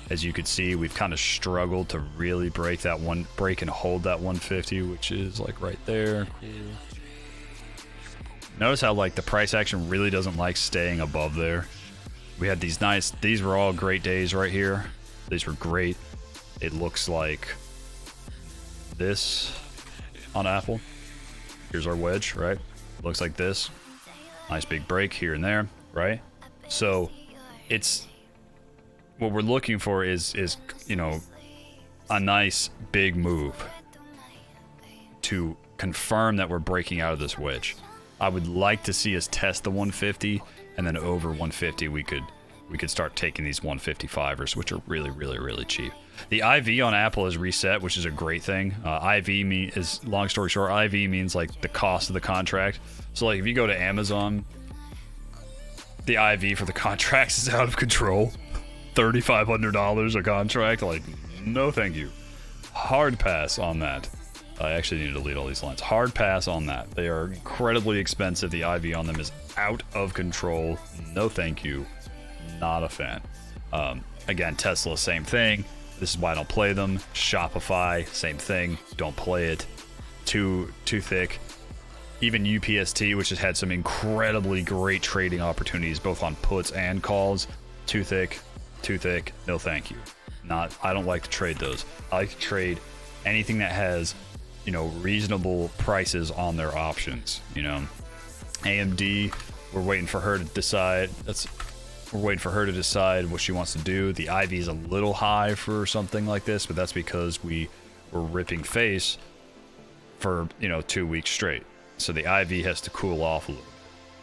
Speaker 1: As you could see, we've kind of struggled to really break and hold that 150, which is like right there. Cool. Notice how like the price action really doesn't like staying above there. We had these were all great days right here. These were great. It looks like this on Apple. Here's our wedge, right? Looks like this. Nice big break here and there, right? So it's what we're looking for is a nice big move to confirm that we're breaking out of this wedge. I would like to see us test the 150, and then over 150 we could start taking these 155ers, which are really, really, really cheap. The IV on Apple is reset, which is a great thing. IV is, long story short, IV means like the cost of the contract. So like if you go to Amazon, the IV for the contracts is out of control. $3,500 a contract, like no thank you. Hard pass on that. I actually need to delete all these lines. Hard pass on that. They are incredibly expensive. The IV on them is out of control. No thank you. Not a fan. Again, Tesla, same thing. This is why I don't play them. Shopify, same thing. Don't play it. Too thick. even UPST, which has had some incredibly great trading opportunities, both on puts and calls. Too thick, no thank you. I don't like to trade those. I like to trade anything that has, you know, reasonable prices on their options. You know, AMD, we're waiting for her to decide. We're waiting for her to decide what she wants to do. The IV is a little high for something like this, but that's because we were ripping face for, you know, 2 weeks straight. So the IV has to cool off a little.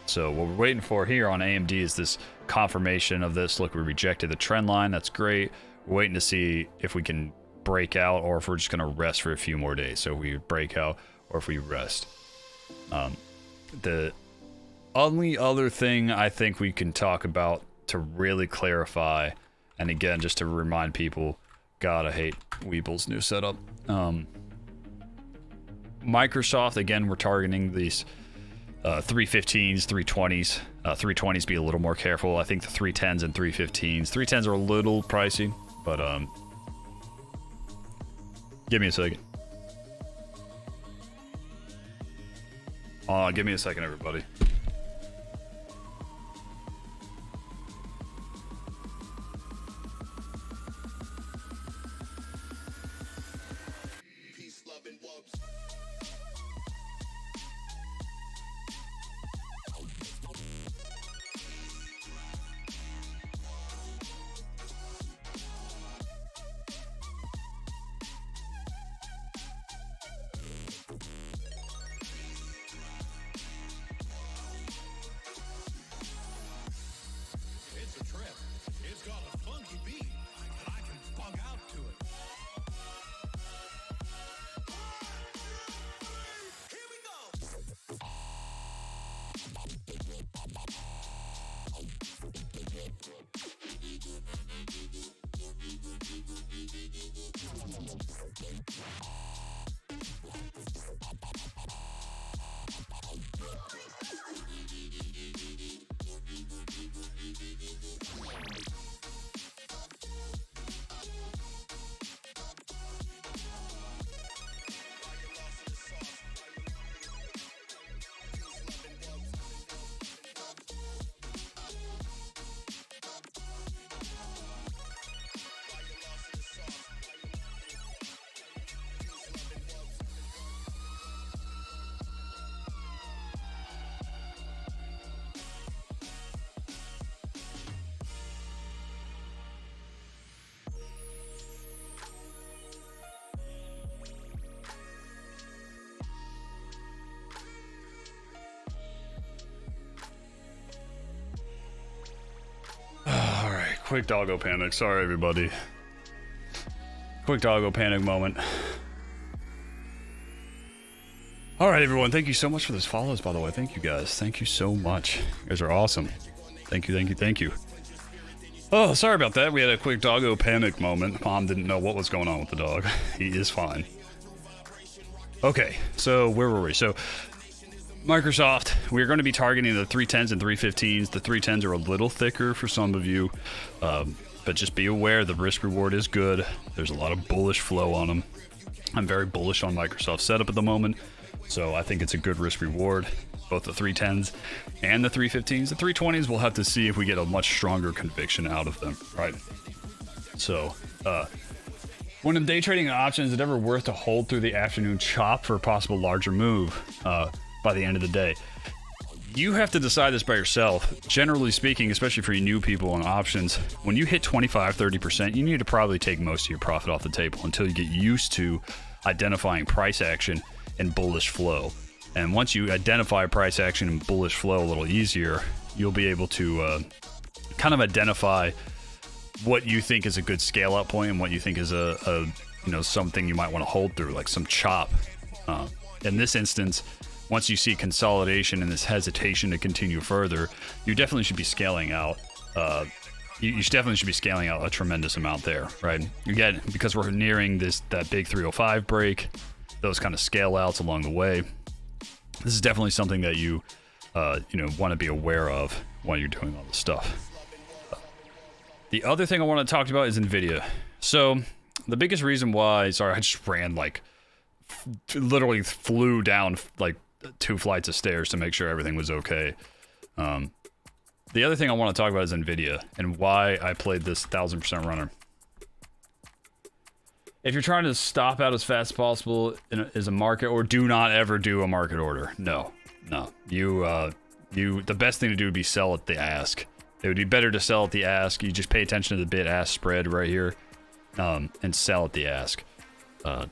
Speaker 1: So what we're waiting for here on AMD is this confirmation of this. Look, we rejected the trend line. That's great. We're waiting to see if we can break out or if we're just going to rest for a few more days. So we break out or if we rest. The only other thing I think we can talk about to really clarify, and again, just to remind people, God, I hate Weeble's new setup. Microsoft, again, we're targeting these 315s, 320s. 320s, be a little more careful. I think the 310s and 315s. 310s are a little pricey, but give me a second. Give me a second, everybody. Quick doggo panic. Sorry, everybody. Quick doggo panic moment. All right, everyone. Thank you so much for those follows, by the way. Thank you, guys. Thank you so much. You guys are awesome. Thank you. Oh, sorry about that. We had a quick doggo panic moment. Mom didn't know what was going on with the dog. He is fine. Okay, so where were we? So Microsoft, we're going to be targeting the 310s and 315s. The 310s are a little thicker for some of you, but just be aware the risk reward is good. There's a lot of bullish flow on them. I'm very bullish on Microsoft's setup at the moment, so I think it's a good risk reward, both the 310s and the 315s. The 320s, we'll have to see if we get a much stronger conviction out of them, right? So, when I'm day trading options, is it ever worth to hold through the afternoon chop for a possible larger move by the end of the day? You have to decide this by yourself. Generally speaking, especially for you new people on options, when you hit 25-30%, you need to probably take most of your profit off the table until you get used to identifying price action and bullish flow. And once you identify price action and bullish flow a little easier, you'll be able to kind of identify what you think is a good scale out point and what you think is a something you might want to hold through, like some chop. In this instance, once you see consolidation and this hesitation to continue further, you definitely should be scaling out. You definitely should be scaling out a tremendous amount there, right? Again, because we're nearing that big 305 break, those kind of scale outs along the way. This is definitely something that you want to be aware of while you're doing all this stuff. The other thing I want to talk about is NVIDIA. So the biggest reason why, sorry, I just ran literally flew down like 2 flights of stairs to make sure everything was okay. The other thing I want to talk about is NVIDIA and why I played this 1000% runner. If you're trying to stop out as fast as possible as a market, or do not ever do a market order, no. The best thing to do would be sell at the ask. It would be better to sell at the ask. You just pay attention to the bid-ask spread right here, and sell at the ask.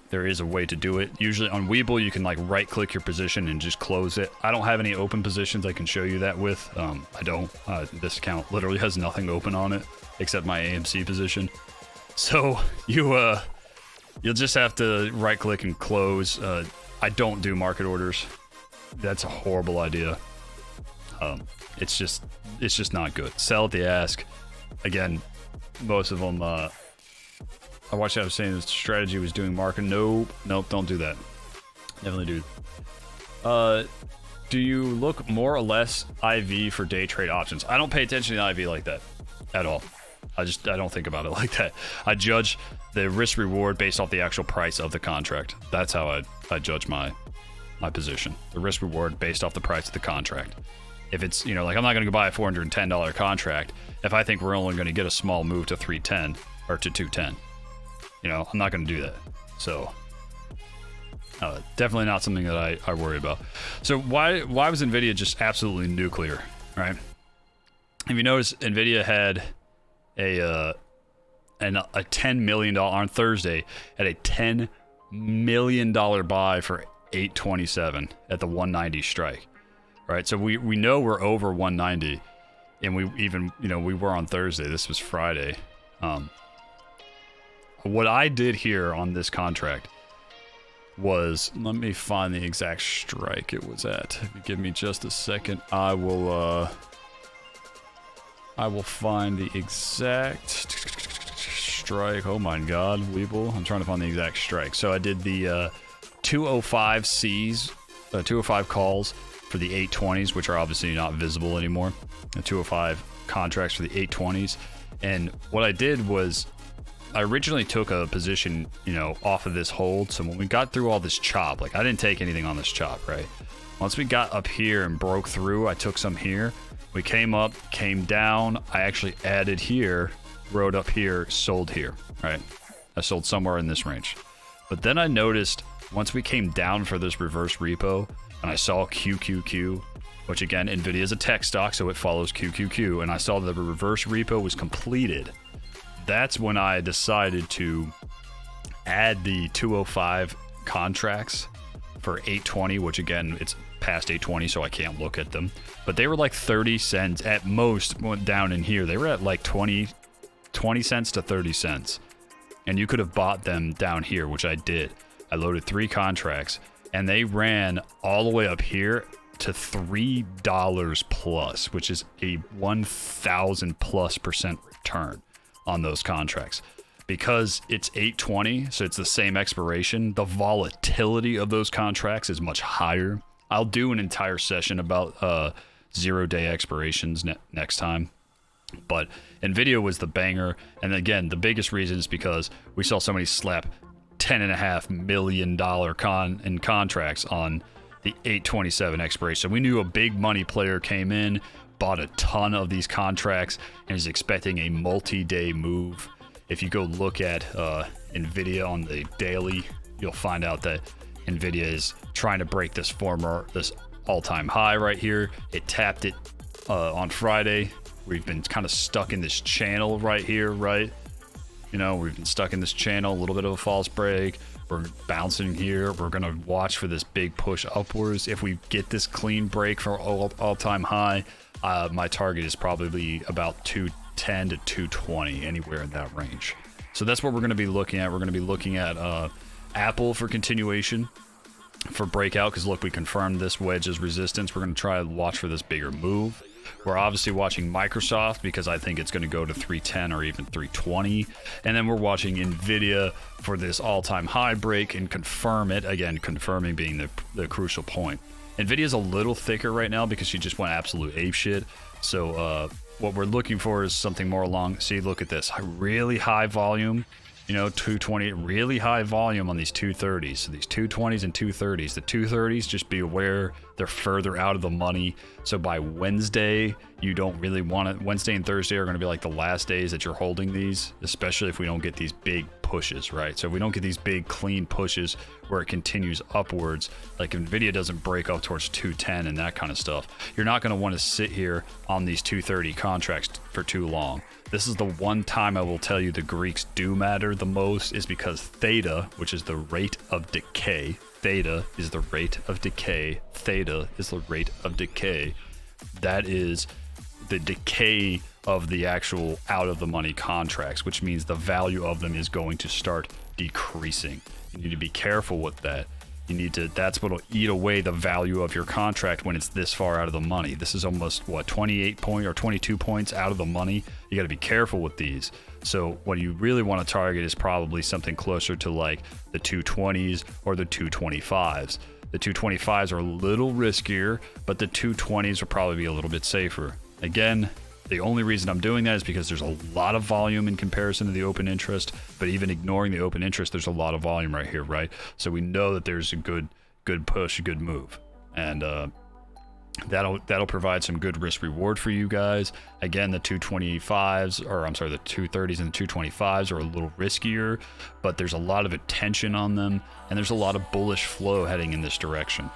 Speaker 1: There is a way to do it. Usually on Webull, you can like right-click your position and just close it. I don't have any open positions I can show you that with. I don't. This account literally has nothing open on it except my AMC position. So you'll just have to right-click and close. I don't do market orders. That's a horrible idea. It's just not good. Sell at the ask. Again, most of them. I watched. I was saying the strategy was doing market. Nope, don't do that. Definitely do. Do you look more or less IV for day trade options? I don't pay attention to IV like that at all. I don't think about it like that. I judge the risk reward based off the actual price of the contract. That's how I judge my position. The risk reward based off the price of the contract. If it's, like I'm not going to go buy a $410 contract if I think we're only going to get a small move to 310 or to 210. I'm not going to do that. So definitely not something that I worry about. So why was NVIDIA just absolutely nuclear, right? If you notice, NVIDIA had a $10 million on Thursday at a $10 million buy for 827 at the 190 strike, right? So we know we're over 190, and we even we were on Thursday. This was Friday. What I did here on this contract was, let me find the exact strike it was at. If you give me just a second, I will find the exact strike. Oh my God, Weeble. I'm trying to find the exact strike. So I did the 205 C's, 205 calls for the 820s, which are obviously not visible anymore. The 205 contracts for the 820s. And what I did was, I originally took a position, off of this hold. So when we got through all this chop, like I didn't take anything on this chop, right? Once we got up here and broke through, I took some here. We came up, came down. I actually added here, rode up here, sold here, right? I sold somewhere in this range. But then I noticed once we came down for this reverse repo and I saw QQQ, which again, NVIDIA is a tech stock, so it follows QQQ. And I saw that the reverse repo was completed. That's when I decided to add the 205 contracts for 820, which again, it's past 820, so I can't look at them. But they were like 30 cents at most. Went down in here. They were at like 20 cents to 30 cents. And you could have bought them down here, which I did. I loaded 3 contracts, and they ran all the way up here to $3 plus, which is a 1,000+% return on those contracts. Because it's 820, so it's the same expiration, the volatility of those contracts is much higher. I'll do an entire session about 0-day expirations next time. But NVIDIA was the banger. And again, the biggest reason is because we saw somebody slap $10.5 million in contracts on the 827 expiration. So we knew a big money player came in, bought a ton of these contracts, and is expecting a multi-day move. If you go look at NVIDIA on the daily, you'll find out that NVIDIA is trying to break this all-time high right here. It tapped it on Friday. We've been kind of stuck in this channel right here, right? We've been stuck in this channel, a little bit of a false break. We're bouncing here. We're going to watch for this big push upwards. If we get this clean break for all-time high, my target is probably about 210 to 220, anywhere in that range. So that's what we're going to be looking at. We're going to be looking at Apple for continuation, for breakout, because look, we confirmed this wedge as resistance. We're going to try to watch for this bigger move. We're obviously watching Microsoft because I think it's going to go to 310 or even 320. And then we're watching NVIDIA for this all-time high break and confirm it. Again, confirming being the crucial point. NVIDIA's a little thicker right now because she just went absolute apeshit. So what we're looking for is something more along. See, look at this. Really high volume. You know, 220, really high volume on these 230s. So these 220s and 230s. The 230s, just be aware they're further out of the money. So by Wednesday, you don't really want it. Wednesday and Thursday are going to be like the last days that you're holding these, especially if we don't get these big pushes, right? So if we don't get these big clean pushes where it continues upwards, like NVIDIA doesn't break up towards 210 and that kind of stuff, you're not going to want to sit here on these 230 contracts for too long. This is the one time I will tell you the Greeks do matter the most, is because theta, which is the rate of decay, theta is the rate of decay, theta is the rate of decay. That is the decay of the actual out of the money contracts, which means the value of them is going to start decreasing. You need to be careful with that. You need to, that's what'll eat away the value of your contract when it's this far out of the money. This is almost, what, 28 point or 22 points out of the money. You got to be careful with these. So what you really want to target is probably something closer to like the 220s or the 225s. The 225s are a little riskier, but the 220s will probably be a little bit safer. Again, the only reason I'm doing that is because there's a lot of volume in comparison to the open interest, but even ignoring the open interest, there's a lot of volume right here, right? So we know that there's a good push, a good move, and that'll provide some good risk reward for you guys. Again, the 225s, or I'm sorry, the 230s and the 225s are a little riskier, but there's a lot of attention on them, and there's a lot of bullish flow heading in this direction.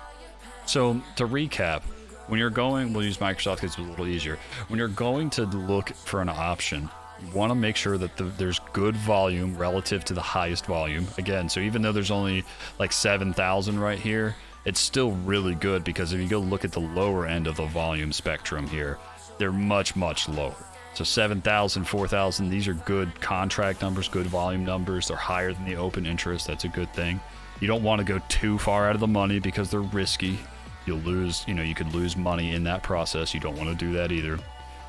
Speaker 1: So to recap, when you're going, we'll use Microsoft because it's a little easier. When you're going to look for an option, you want to make sure that there's good volume relative to the highest volume. Again, so even though there's only like 7,000 right here, it's still really good, because if you go look at the lower end of the volume spectrum here, they're much, much lower. So 7,000, 4,000, these are good contract numbers, good volume numbers. They're higher than the open interest. That's a good thing. You don't want to go too far out of the money because they're risky. You'll lose, you could lose money in that process. You don't want to do that either.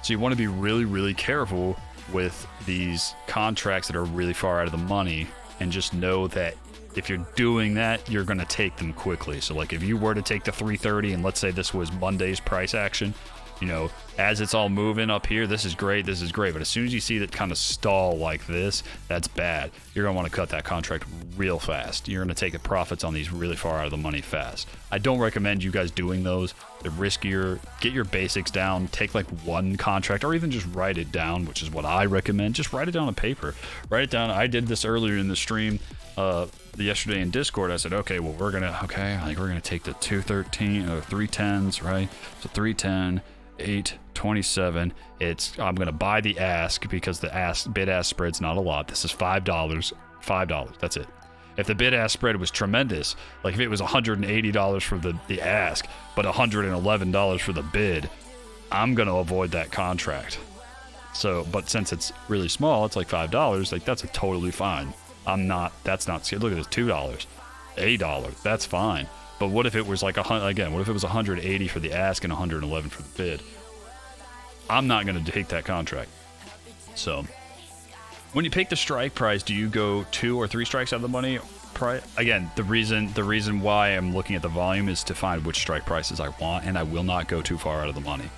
Speaker 1: So you want to be really, really careful with these contracts that are really far out of the money, and just know that if you're doing that, you're going to take them quickly. So like if you were to take the 330, and let's say this was Monday's price action, as it's all moving up here, this is great, but as soon as you see that kind of stall like this, that's bad. You're going to want to cut that contract real fast. You're going to take the profits on these really far out of the money fast. I don't recommend you guys doing those. They're riskier. Get your basics down, take like one contract, or even just write it down, which is what I recommend. Just write it down on paper. Write it down. I did this earlier in the stream yesterday in Discord. I said, okay, well, we're gonna take the 213 or 310s, right? So 310, 827. I'm gonna buy the ask, because the bid ask spread's not a lot. This is $5. That's it. If the bid ask spread was tremendous, like if it was $180 for the ask but $111 for the bid, I'm gonna avoid that contract. So, but since it's really small, it's like $5, like that's totally fine. That's not scared. Look at this, $2, $8, that's fine. But what if it was like what if it was 180 for the ask and 111 for the bid? I'm not going to take that contract. So when you pick the strike price, do you go 2 or 3 strikes out of the money? Again, the reason why I'm looking at the volume is to find which strike prices I want, and I will not go too far out of the money.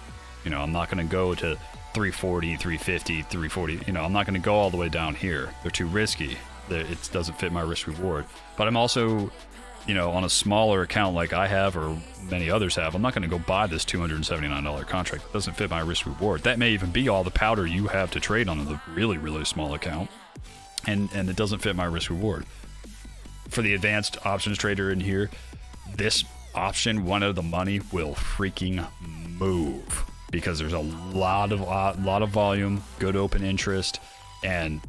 Speaker 1: I'm not going to go to 340, 350, 340. I'm not going to go all the way down here. They're too risky. It doesn't fit my risk reward. But I'm also, on a smaller account like I have, or many others have, I'm not going to go buy this $279 contract. It doesn't fit my risk reward. That may even be all the powder you have to trade on the really, really small account, and it doesn't fit my risk reward. For the advanced options trader in here, this option, one of the money, will freaking move, because there's a lot of volume, good open interest, and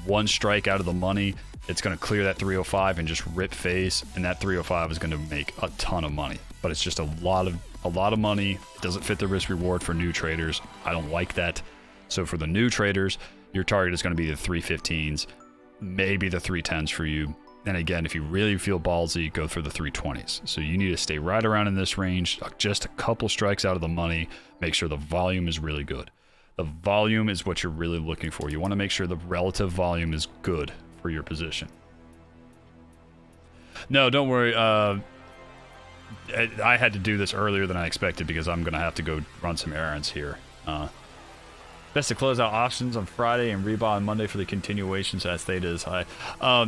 Speaker 1: one strike out of the money, it's going to clear that 305 and just rip face, and that 305 is going to make a ton of money. But it's just a lot of money. It doesn't fit the risk reward for new traders. I don't like that. So for the new traders, your target is going to be the 315s, maybe the 310s for you. And again, if you really feel ballsy, go for the 320s. So you need to stay right around in this range, just a couple strikes out of the money. Make sure the volume is really good. The volume is what you're really looking for. You want to make sure the relative volume is good for your position. No, don't worry. I had to do this earlier than I expected, because I'm going to have to go run some errands here. Best to close out options on Friday and rebuy on Monday for the continuation, so that theta is high.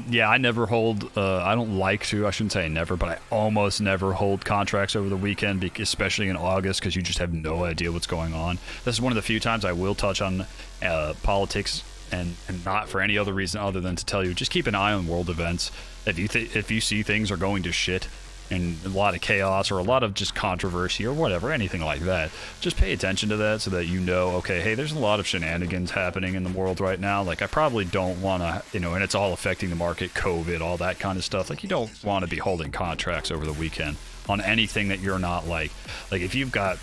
Speaker 1: Yeah, I never hold, I don't like to, I shouldn't say never, but I almost never hold contracts over the weekend, especially in August, because you just have no idea what's going on. This is one of the few times I will touch on politics, and not for any other reason other than to tell you, just keep an eye on world events. If you see things are going to shit, and a lot of chaos or a lot of just controversy or whatever, anything like that, just pay attention to that so that you know, okay, hey, there's a lot of shenanigans happening in the world right now. Like, I probably don't want to, you know, and it's all affecting the market, COVID, all that kind of stuff. Like, you don't want to be holding contracts over the weekend on anything that you're not like if you've got,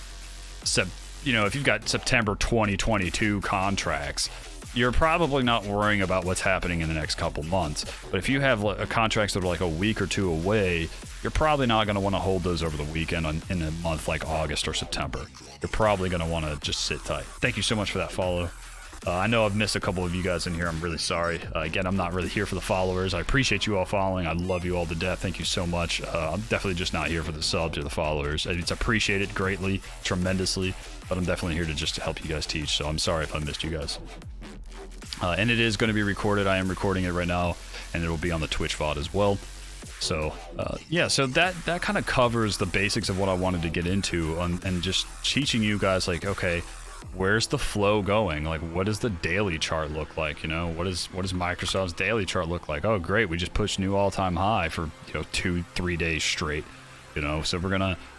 Speaker 1: if you've got September 2022 contracts, you're probably not worrying about what's happening in the next couple months. But if you have contracts that are like a week or two away, you're probably not going to want to hold those over the weekend in a month like August or September. You're probably going to want to just sit tight. Thank you so much for that follow. I know I've missed a couple of you guys in here. I'm really sorry. Again, I'm not really here for the followers. I appreciate you all following. I love you all to death. Thank you so much. I'm definitely just not here for the subs or the followers. It's appreciated greatly, tremendously, but I'm definitely here to just help you guys teach. So I'm sorry if I missed you guys. And it is going to be recorded. I am recording it right now, and it will be on the Twitch VOD as well. So yeah, so that kind of covers the basics of what I wanted to get into, and just teaching you guys, like, okay, where's the flow going? Like, what does the daily chart look like? You know, what does Microsoft's daily chart look like? Oh, great, we just pushed new all-time high for 2-3 days straight. You know, so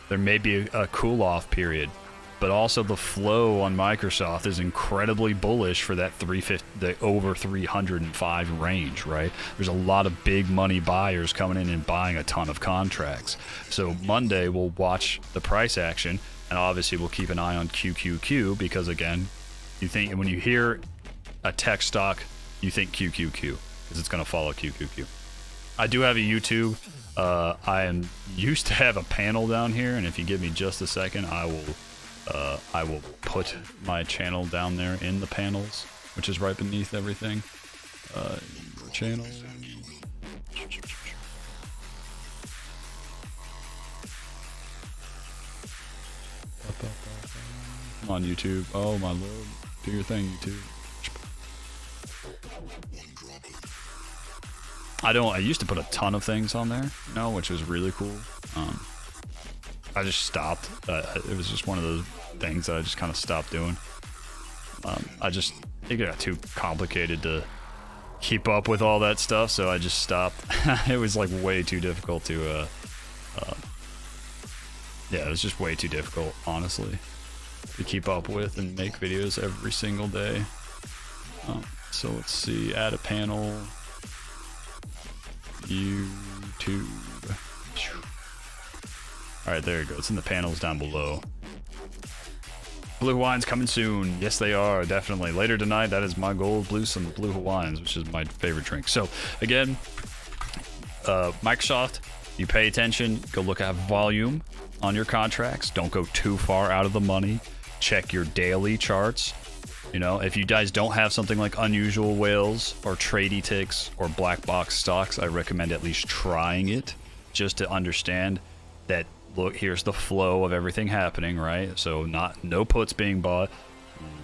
Speaker 1: there may be a cool-off period. But also the flow on Microsoft is incredibly bullish for that the over 305 range, right? There's a lot of big money buyers coming in and buying a ton of contracts. So Monday we'll watch the price action, and obviously we'll keep an eye on QQQ, because again, you think when you hear a tech stock, you think QQQ because it's going to follow QQQ. I do have a YouTube. I am used to have a panel down here, and if you give me just a second, I will put my channel down there in the panels, which is right beneath everything. Channel. Come on, YouTube. Oh my lord. Do your thing, YouTube. I used to put a ton of things on there, which was really cool. I just stopped. It was just one of those things that I just kind of stopped doing. It got too complicated to keep up with all that stuff, so I just stopped. It was like way too difficult to, yeah, it was just way too difficult, honestly, to keep up with and make videos every single day. So let's see, add a panel, YouTube. Alright, there you go. It's in the panels down below. Blue Hawaiians coming soon. Yes, they are, definitely. Later tonight, that is my goal. Some Blue Hawaiians, which is my favorite drink. So, again, Microsoft, you pay attention. Go look at volume on your contracts. Don't go too far out of the money. Check your daily charts. If you guys don't have something like unusual whales or tradie ticks or black box stocks, I recommend at least trying it just to understand that, look, here's the flow of everything happening, right? So no puts being bought,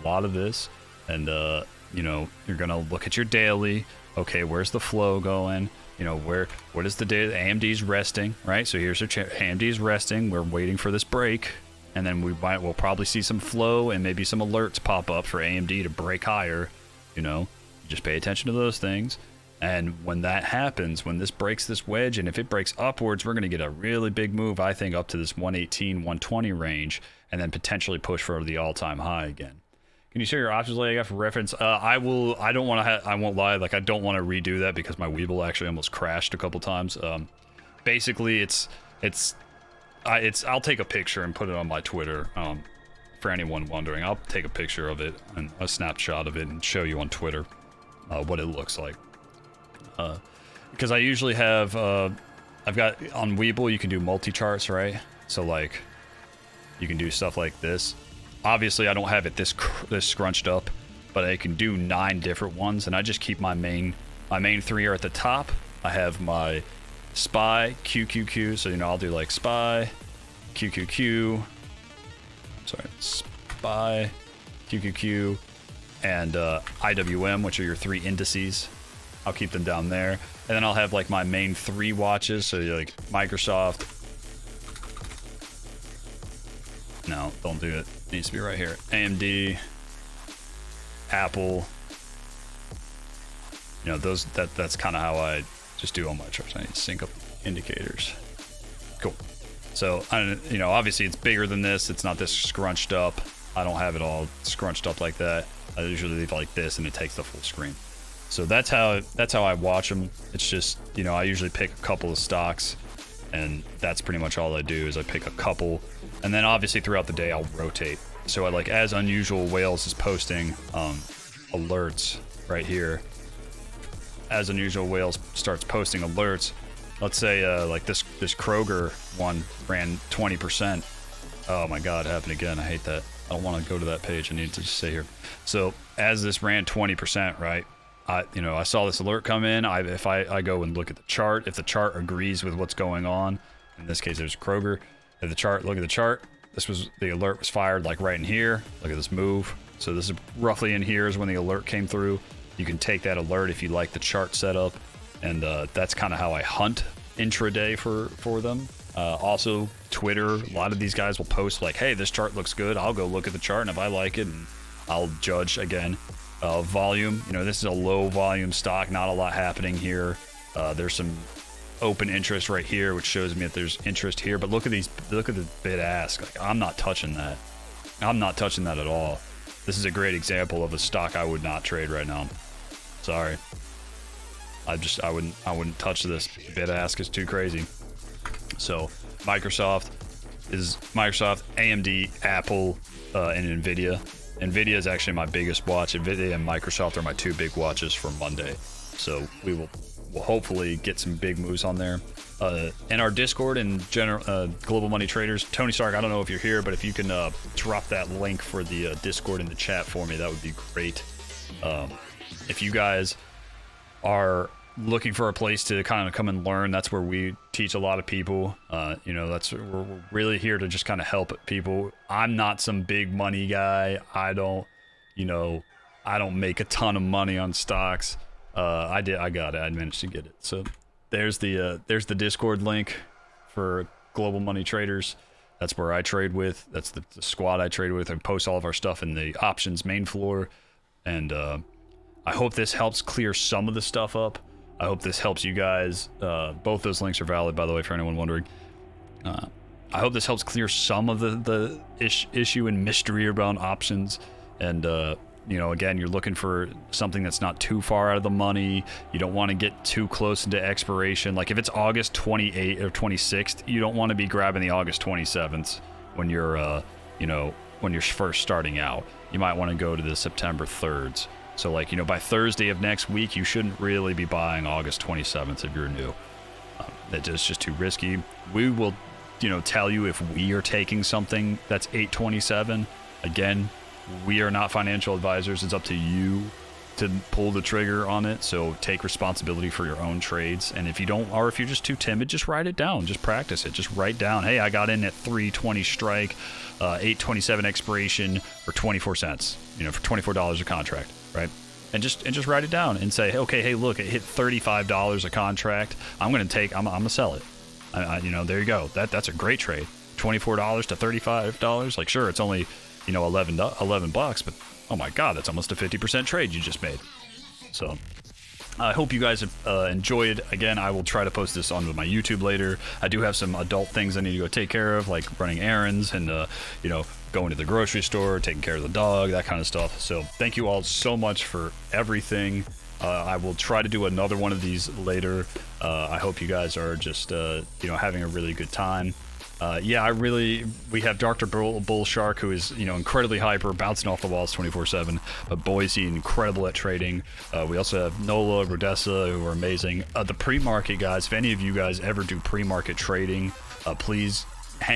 Speaker 1: a lot of this, and you're gonna look at your daily. Okay, where's the flow going? What is the day? AMD's resting, right? So here's AMD's resting. We're waiting for this break, and then we'll probably see some flow and maybe some alerts pop up for AMD to break higher. Just pay attention to those things. And when that happens, when this breaks this wedge, and if it breaks upwards, we're going to get a really big move, I think, up to this 118, 120 range, and then potentially push for the all-time high again. Can you share your options later? I got for reference. I will. I don't want to. I won't lie. Like, I don't want to redo that because my Weeble actually almost crashed a couple times. Basically, I'll take a picture and put it on my Twitter. For anyone wondering, I'll take a picture of it and a snapshot of it and show you on Twitter what it looks like. Because I usually have, I've got, on Weeble, you can do multi-charts, right? So, like, you can do stuff like this. Obviously, I don't have it this scrunched up, but I can do 9 different ones, and I just keep my main 3 are at the top. I have my SPY, QQQ, so, I'll do, like, SPY, QQQ, SPY, QQQ, and IWM, which are your 3 indices. I'll keep them down there. And then I'll have like my main 3 watches. So like Microsoft. No, don't do it. It needs to be right here. AMD, Apple. You know, that's kind of how I just do all my charts. I need to sync up indicators. Cool. So, you know, obviously it's bigger than this. It's not this scrunched up. I don't have it all scrunched up like that. I usually leave it like this, and it takes the full screen. So that's how I watch them. It's just, you know, I usually pick a couple of stocks, and that's pretty much all I do is I pick a couple, and then obviously throughout the day I'll rotate. So I like, as Unusual Whales is posting alerts right here. As Unusual Whales starts posting alerts, let's say like this Kroger one ran 20%. Oh my God, it happened again. I hate that. I don't want to go to that page. I need to just stay here. So as this ran 20%, right? I saw this alert come in. If I go and look at the chart, if the chart agrees with what's going on, in this case there's Kroger. If the chart, look at the chart. The alert was fired like right in here. Look at this move. So this is roughly in here is when the alert came through. You can take that alert if you like the chart setup, and that's kind of how I hunt intraday for them. Also, Twitter, a lot of these guys will post like, hey, this chart looks good. I'll go look at the chart, and if I like it, I'll judge again. Volume, you know, this is a low volume stock, not a lot happening here. There's some open interest right here, which shows me that there's interest here, but look at the bid ask. Like, I'm not touching that. I'm not touching that at all. This is a great example of a stock I would not trade right now. Sorry. I wouldn't touch this. Bid ask is too crazy. So Microsoft, AMD, Apple, and NVIDIA. NVIDIA is actually my biggest watch. NVIDIA and Microsoft are my 2 big watches for Monday. So we'll hopefully get some big moves on there. In our Discord and Global Money Traders, Tony Stark, I don't know if you're here, but if you can drop that link for the Discord in the chat for me, that would be great. If you guys are looking for a place to kind of come and learn, that's where we teach a lot of people. You know, we're really here to just kind of help people. I'm not some big money guy. I don't make a ton of money on stocks. I got it. I managed to get it. So there's the Discord link for Global Money Traders. That's where I trade with. That's the squad I trade with. I post all of our stuff in the options main floor, and I hope this helps clear some of the stuff up. I hope this helps you guys. Both those links are valid, by the way, for anyone wondering. I hope this helps clear some of the issue and mystery around options. And, you know, again, you're looking for something that's not too far out of the money. You don't want to get too close into expiration. Like if it's August 28th or 26th, you don't want to be grabbing the August 27th when you're, when you're first starting out. You might want to go to the September 3rds. So like, you know, by Thursday of next week, you shouldn't really be buying August 27th if you're new. It's just too risky. We will, tell you if we are taking something that's 827. Again, we are not financial advisors. It's up to you to pull the trigger on it. So take responsibility for your own trades. And if you don't, or if you're just too timid, just write it down. Just practice it. Just write down, hey, I got in at 320 strike, 827 expiration for 24 cents, for $24 a contract, right? And just write it down and say, okay, hey, look, it hit $35 a contract. I'm going to sell it. There you go. That's a great trade. $24 to $35. Like, sure, it's only, $11, but oh my God, that's almost a 50% trade you just made. So I hope you guys have enjoyed. Again, I will try to post this onto my YouTube later. I do have some adult things I need to go take care of, like running errands and, going to the grocery store, taking care of the dog, that kind of stuff. So thank you all so much for everything. I will try to do another one of these later. I hope you guys are just, having a really good time. We have Dr. Bull Shark, who is, incredibly hyper, bouncing off the walls 24/7. But Boise, incredible at trading. We also have Nola, Rodessa, who are amazing. The pre-market guys, if any of you guys ever do pre-market trading, please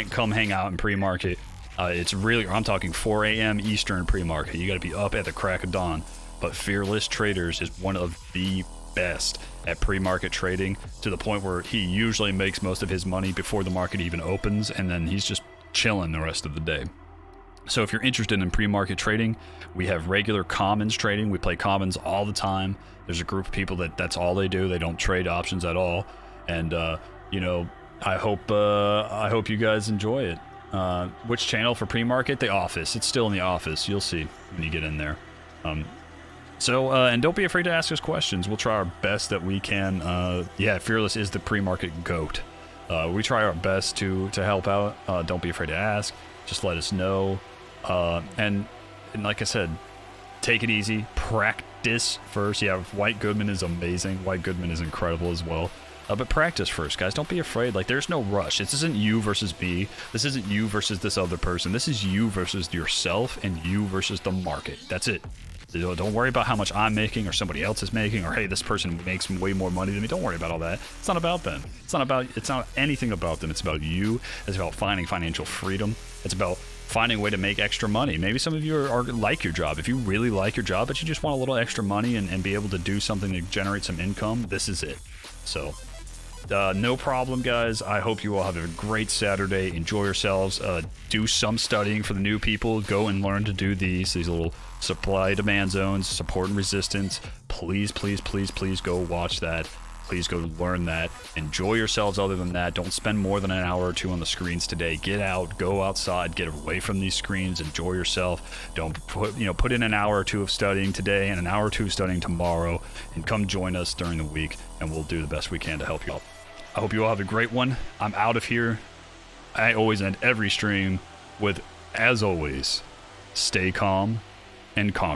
Speaker 1: come hang out in pre-market. It's really, I'm talking 4 a.m. Eastern pre-market. You got to be up at the crack of dawn. But Fearless Traders is one of the best at pre-market trading, to the point where he usually makes most of his money before the market even opens, and then he's just chilling the rest of the day. So if you're interested in pre-market trading, we have regular commons trading. We play commons all the time. There's a group of people that's all they do. They don't trade options at all. And you know, I hope you guys enjoy it. Which channel for pre-market? The Office. It's still in the Office. You'll see when you get in there. And don't be afraid to ask us questions. We'll try our best that we can. Yeah, Fearless is the pre-market GOAT. We try our best to help out. Don't be afraid to ask. Just let us know. And like I said, take it easy. Practice first. Yeah, White Goodman is amazing. White Goodman is incredible as well. But practice first, guys. Don't be afraid. Like, there's no rush. This isn't you versus me. This isn't you versus this other person. This is you versus yourself and you versus the market. That's it. Don't worry about how much I'm making or somebody else is making, or hey, this person makes way more money than me. Don't worry about all that. It's not about them. It's not anything about them. It's about you. It's about finding financial freedom. It's about finding a way to make extra money. Maybe some of you are like your job. If you really like your job, but you just want a little extra money and be able to do something to generate some income, this is it. So no problem, guys. I hope you all have a great Saturday. Enjoy yourselves. Do some studying for the new people. Go and learn to do these little supply demand zones, support and resistance. Please, please, please, please go watch that. Please go learn that. Enjoy yourselves. Other than that, don't spend more than an hour or two on the screens today. Get out, go outside, get away from these screens, enjoy yourself. Don't put in an hour or two of studying today and an hour or two of studying tomorrow, and come join us during the week, and we'll do the best we can to help you out. I hope you all have a great one. I'm out of here. I always end every stream with, as always, stay calm and conquer.